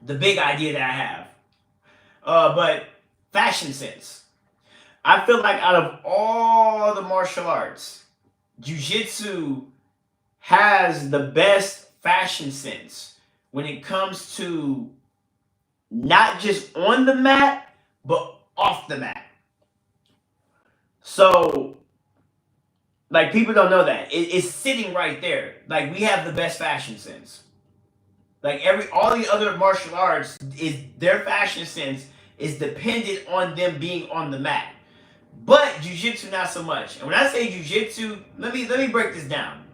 The big idea that I have. But fashion sense. I feel like out of all the martial arts, Jiu-Jitsu has the best fashion sense when it comes to not just on the mat, but off the mat. So, people don't know that. It's sitting right there. We have the best fashion sense. All the other martial arts, their fashion sense is dependent on them being on the mat. But Jiu-Jitsu, not so much. And when I say Jiu-Jitsu, let me break this down.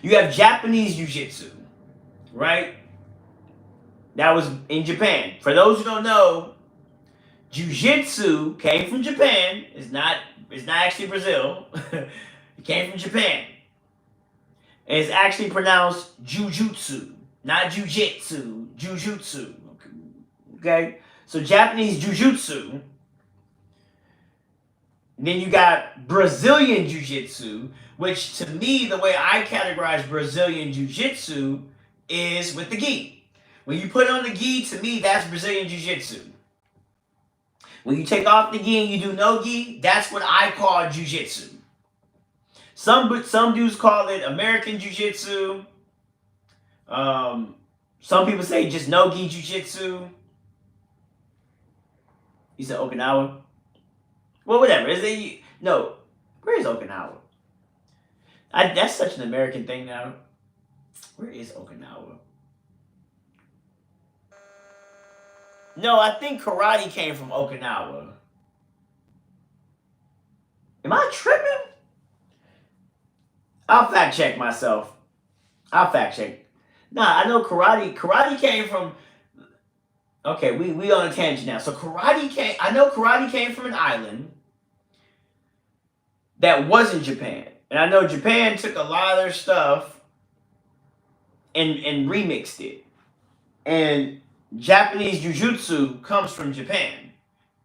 You have Japanese Jiu-Jitsu, right? That was in Japan. For those who don't know, Jiu-Jitsu came from Japan. It's not actually Brazil. It came from Japan. And it's actually pronounced Jiu-Jitsu, not Jiu-Jitsu, Jiu-Jitsu. Okay? So Japanese Jiu-Jitsu. Then you got Brazilian Jiu-Jitsu, which to me, the way I categorize Brazilian Jiu-Jitsu is with the gi. When you put on the gi, to me, that's Brazilian Jiu-Jitsu. When you take off the gi and you do no gi, that's what I call Jiu-Jitsu. Some dudes call it American Jiu-Jitsu. Some people say just no gi Jiu-Jitsu. You said Okinawa? Well, whatever. Is it? No. Where is Okinawa? That's such an American thing now. Where is Okinawa? No, I think karate came from Okinawa. Am I tripping? I'll fact check myself. I'll fact check. Nah, I know karate. Karate came from. Okay, we on a tangent now. So karate came. I know karate came from an island that wasn't Japan, and I know Japan took a lot of their stuff and remixed it. And Japanese Jiu-Jitsu comes from Japan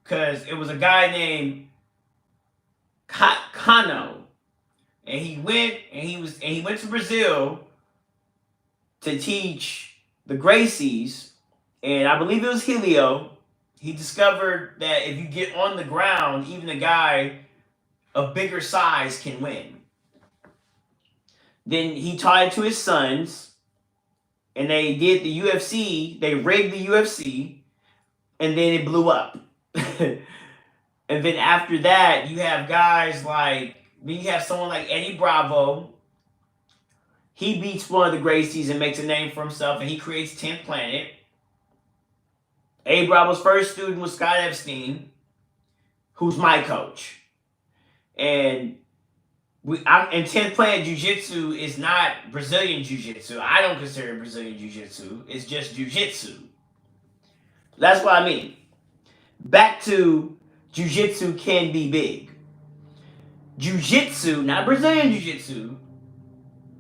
because it was a guy named Kano, and he went to Brazil to teach the Gracies, and I believe it was Helio. He discovered that if you get on the ground, even a guy of bigger size can win. Then he taught it to his sons, and they did the UFC. They rigged the UFC, and then it blew up. And then after that, you have guys like, then you have someone like Eddie Bravo. He beats one of the Gracies and makes a name for himself, and he creates 10th Planet. Eddie Bravo's first student was Scott Epstein, who's my coach. And in 10th Planet Jiu-Jitsu is not Brazilian Jiu-Jitsu. I don't consider it Brazilian Jiu-Jitsu. It's just Jiu-Jitsu. That's what I mean. Back to Jiu-Jitsu can be big. Jiu-Jitsu, not Brazilian Jiu-Jitsu.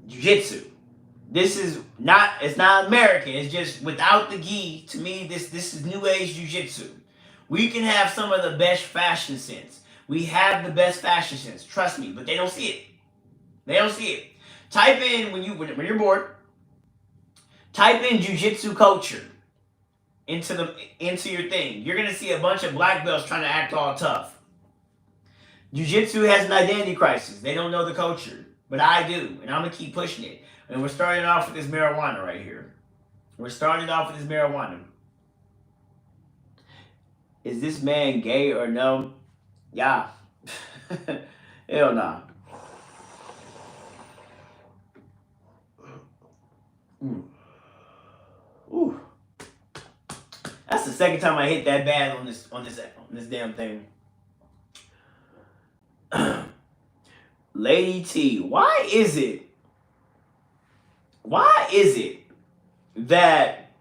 Jiu-Jitsu. This is not, it's not American. It's just without the gi. To me, this is New Age Jiu-Jitsu. We can have some of the best fashion sense. We have the best fashion sense. Trust me, but they don't see it. They don't see it. Type in, when you're bored, type in Jiu-Jitsu culture into your thing. You're going to see a bunch of black belts trying to act all tough. Jiu-Jitsu has an identity crisis. They don't know the culture. But I do, and I'm going to keep pushing it. And we're starting off with this marijuana right here. We're starting off with this marijuana. Is this man gay or no? Yeah. Hell nah. Ooh. That's the second time I hit that bad on this damn thing. Lady T, why is it that,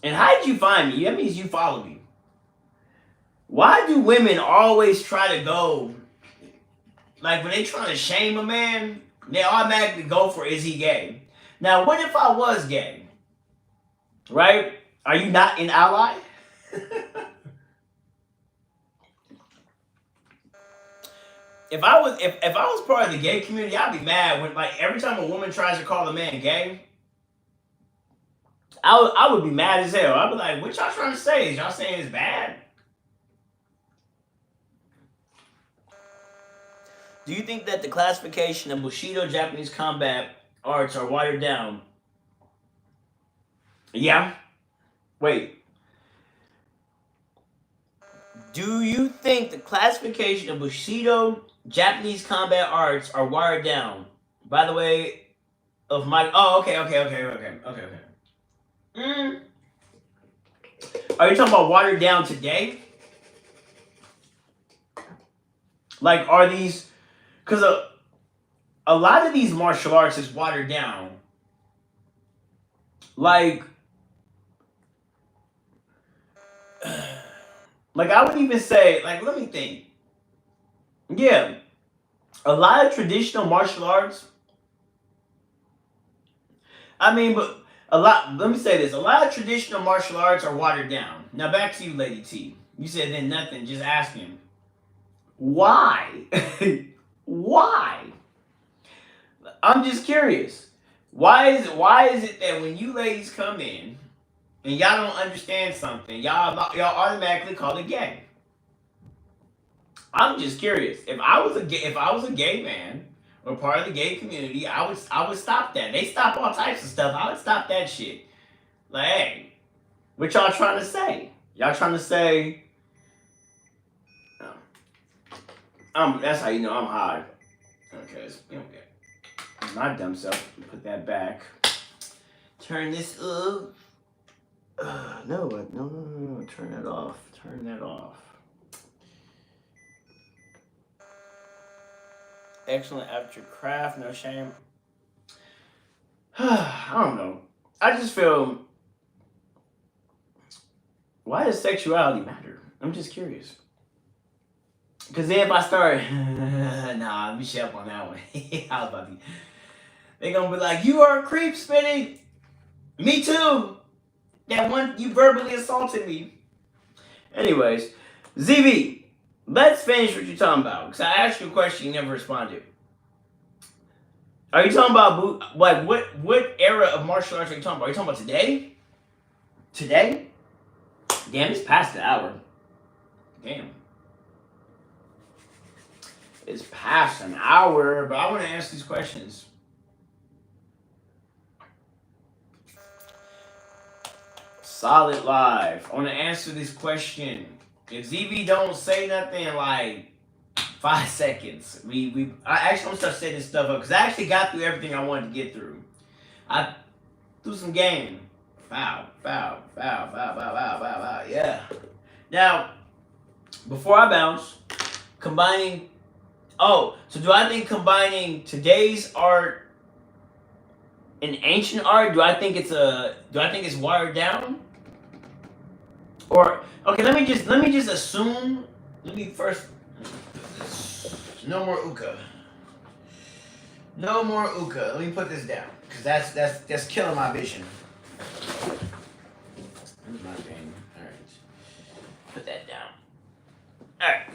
and how did you find me? That means you follow me. Why do women always try to go, like when they trying to shame a man, they automatically go for, is he gay? Now, what if I was gay? Right? Are you not an ally? If I was part of the gay community, I'd be mad when, like, every time a woman tries to call a man gay, I would be mad as hell. I'd be like, what y'all trying to say? Is y'all saying it's bad? Do you think that the classification of Bushido Japanese combat arts are watered down? Yeah. Wait. Do you think the classification of Bushido Japanese combat arts are watered down? By the way, of my... Oh, okay. Are you talking about watered down today? Like, are these... Because a lot of these martial arts is watered down. Like I would even say, like, let me think. Yeah. A lot of traditional martial arts... I mean, but let me say this. A lot of traditional martial arts are watered down. Now, back to you, Lady T. You said then nothing, just asking. Why? Why? I'm just curious. Why is it that when you ladies come in and y'all don't understand something, y'all automatically call it gay? I'm just curious. If I was a gay man or part of the gay community, I would stop that. They stop all types of stuff. I would stop that shit. Like, hey, what y'all trying to say? Y'all trying to say? That's how you know I'm high. Okay, my dumb self. Put that back. Turn this up. No. Turn that off. Turn that off. Excellent after craft. No shame. I don't know. I just feel. Why does sexuality matter? I'm just curious. Because then if I start, nah, let me shut up on that one. I was about to. They're gonna be like, "You are a creep, Smitty." Me too. That one you verbally assaulted me. Anyways, ZV, let's finish what you're talking about. Because I asked you a question, you never responded. Are you talking about like what era of martial arts are you talking about? Are you talking about today? Today? Damn, it's past the hour. Damn. It's past an hour, but I want to ask these questions. Solid live. I want to answer this question. If ZV don't say nothing in like 5 seconds, I actually want to start setting this stuff up because I actually got through everything I wanted to get through. I threw some game. Foul. Yeah. Now, before I bounce, combining. Oh, so do I think combining today's art and ancient art? Do I think it's watered down? Or okay, let me just assume. Let me first. No more OOKA. No more OOKA. Let me put this down because that's killing my vision. Where's my pen? All right, put that down. All right.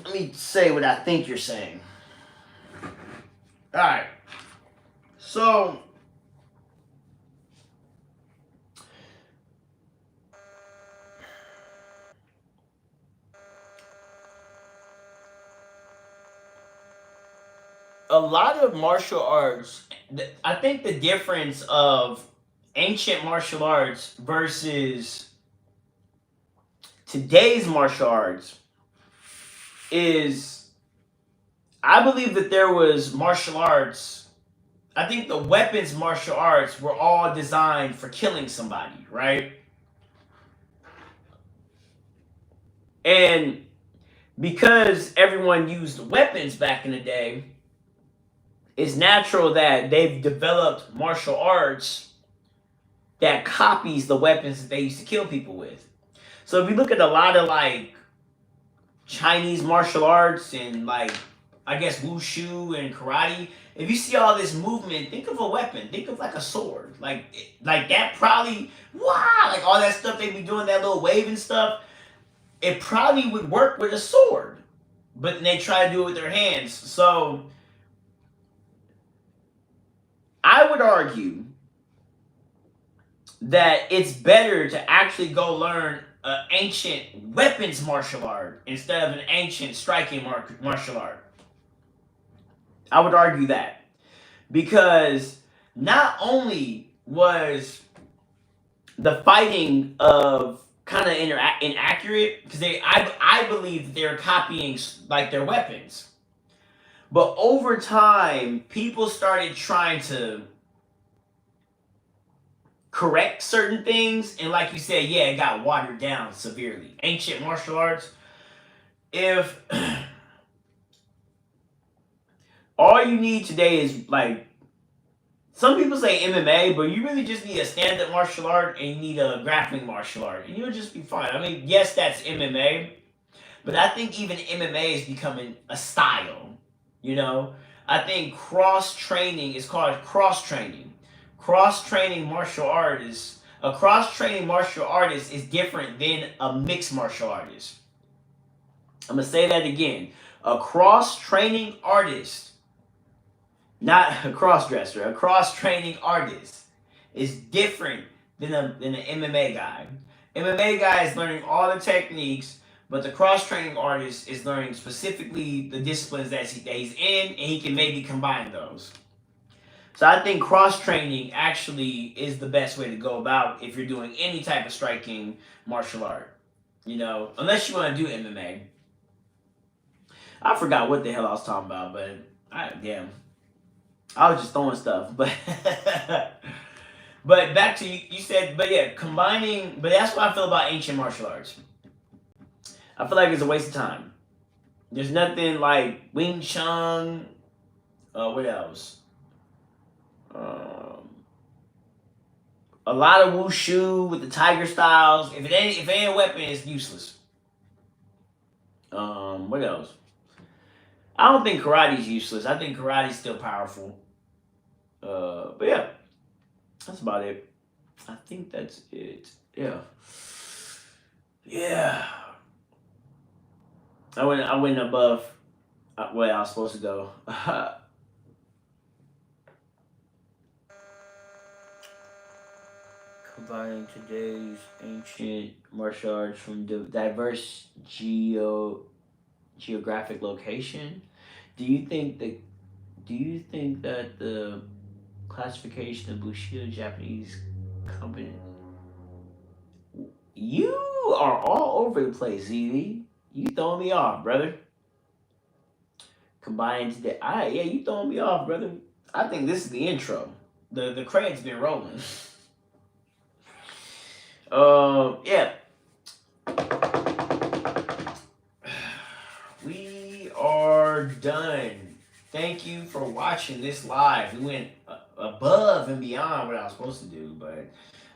Let me say what I think you're saying. All right. So. A lot of martial arts, I think the difference of ancient martial arts versus today's martial arts is, I believe that there was martial arts, I think the weapons martial arts were all designed for killing somebody, right? And because everyone used weapons back in the day, it's natural that they've developed martial arts that copies the weapons that they used to kill people with. So if you look at a lot of like Chinese martial arts and like I guess wushu and karate, if you see all this movement, think of a weapon. Think of like a sword. Like that probably like all that stuff they be doing, that little wave and stuff. It probably would work with a sword, but they try to do it with their hands. So I would argue that it's better to actually go learn an ancient weapons martial art instead of an ancient striking martial art. I would argue that. Because not only was the fighting of kind of inaccurate, because I believe that they were copying like their weapons. But over time, people started trying to correct certain things, and like you said, yeah, it got watered down severely. Ancient martial arts, if all you need today is like, some people say MMA, but you really just need a stand-up martial art and you need a grappling martial art, and you'll just be fine. I mean, yes, that's MMA, but I think even MMA is becoming a style. You know, I think cross-training is called cross-training. Cross-training martial artist, a cross-training martial artist is different than a mixed martial artist. I'm going to say that again. A cross-training artist, not a cross-dresser, a cross-training artist is different than an MMA guy. MMA guy is learning all the techniques, but the cross-training artist is learning specifically the disciplines that he's in, and he can maybe combine those. So I think cross-training actually is the best way to go about if you're doing any type of striking martial art. You know, unless you want to do MMA. I forgot what the hell I was talking about, but damn. I was just throwing stuff. But but back to you said, but yeah, combining, but that's what I feel about ancient martial arts. I feel like it's a waste of time. There's nothing like Wing Chun, what else? A lot of wushu with the tiger styles. If it ain't a weapon, it's useless. What else? I don't think karate's useless. I think karate's still powerful. But yeah, that's about it. I think that's it. Yeah. Yeah. I went above where I was supposed to go. Combining today's ancient martial arts from diverse geographic location. Do you think that the classification of Bushido Japanese company? You are all over the place, ZV. You throwing me off, brother. Combining today. Yeah, you throwing me off, brother. I think this is the intro. The credits been rolling. Yeah. We are done. Thank you for watching this live. We went above and beyond what I was supposed to do, but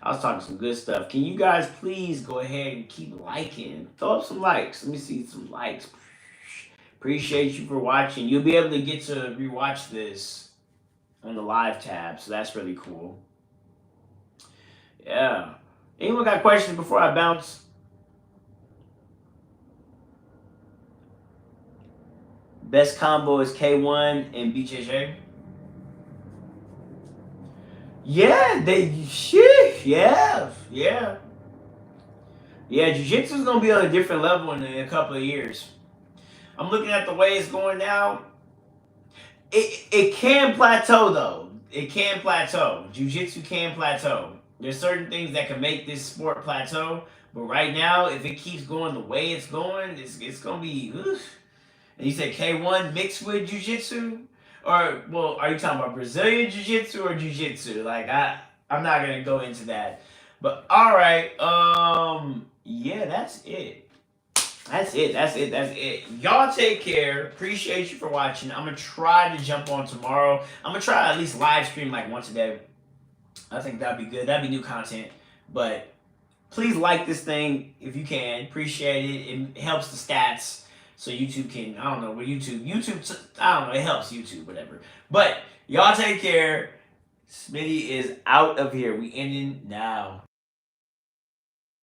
I was talking some good stuff. Can you guys please go ahead and keep liking? Throw up some likes. Let me see some likes. Appreciate you for watching. You'll be able to get to rewatch this on the live tab, so that's really cool. Yeah. Anyone got questions before I bounce? Best combo is K1 and BJJ. Yeah, yeah. Jiu-Jitsu is gonna be on a different level in a couple of years. I'm looking at the way it's going now. It can plateau though. It can plateau. Jiu-Jitsu can plateau. There's certain things that can make this sport plateau, but right now, if it keeps going the way it's going, it's gonna be. Ugh. And you said K1 mixed with Jiu-Jitsu, or well, are you talking about Brazilian Jiu-Jitsu or Jiu-Jitsu? Like I'm not gonna go into that, but all right. Yeah, that's it. That's it. Y'all take care. Appreciate you for watching. I'm gonna try to jump on tomorrow. I'm gonna try to at least live stream like once a day. I think that'd be good. That'd be new content. But please like this thing if you can. Appreciate it. It helps the stats. So YouTube can, I don't know, YouTube, I don't know, it helps YouTube, whatever. But y'all take care. Smitty is out of here. We ending now.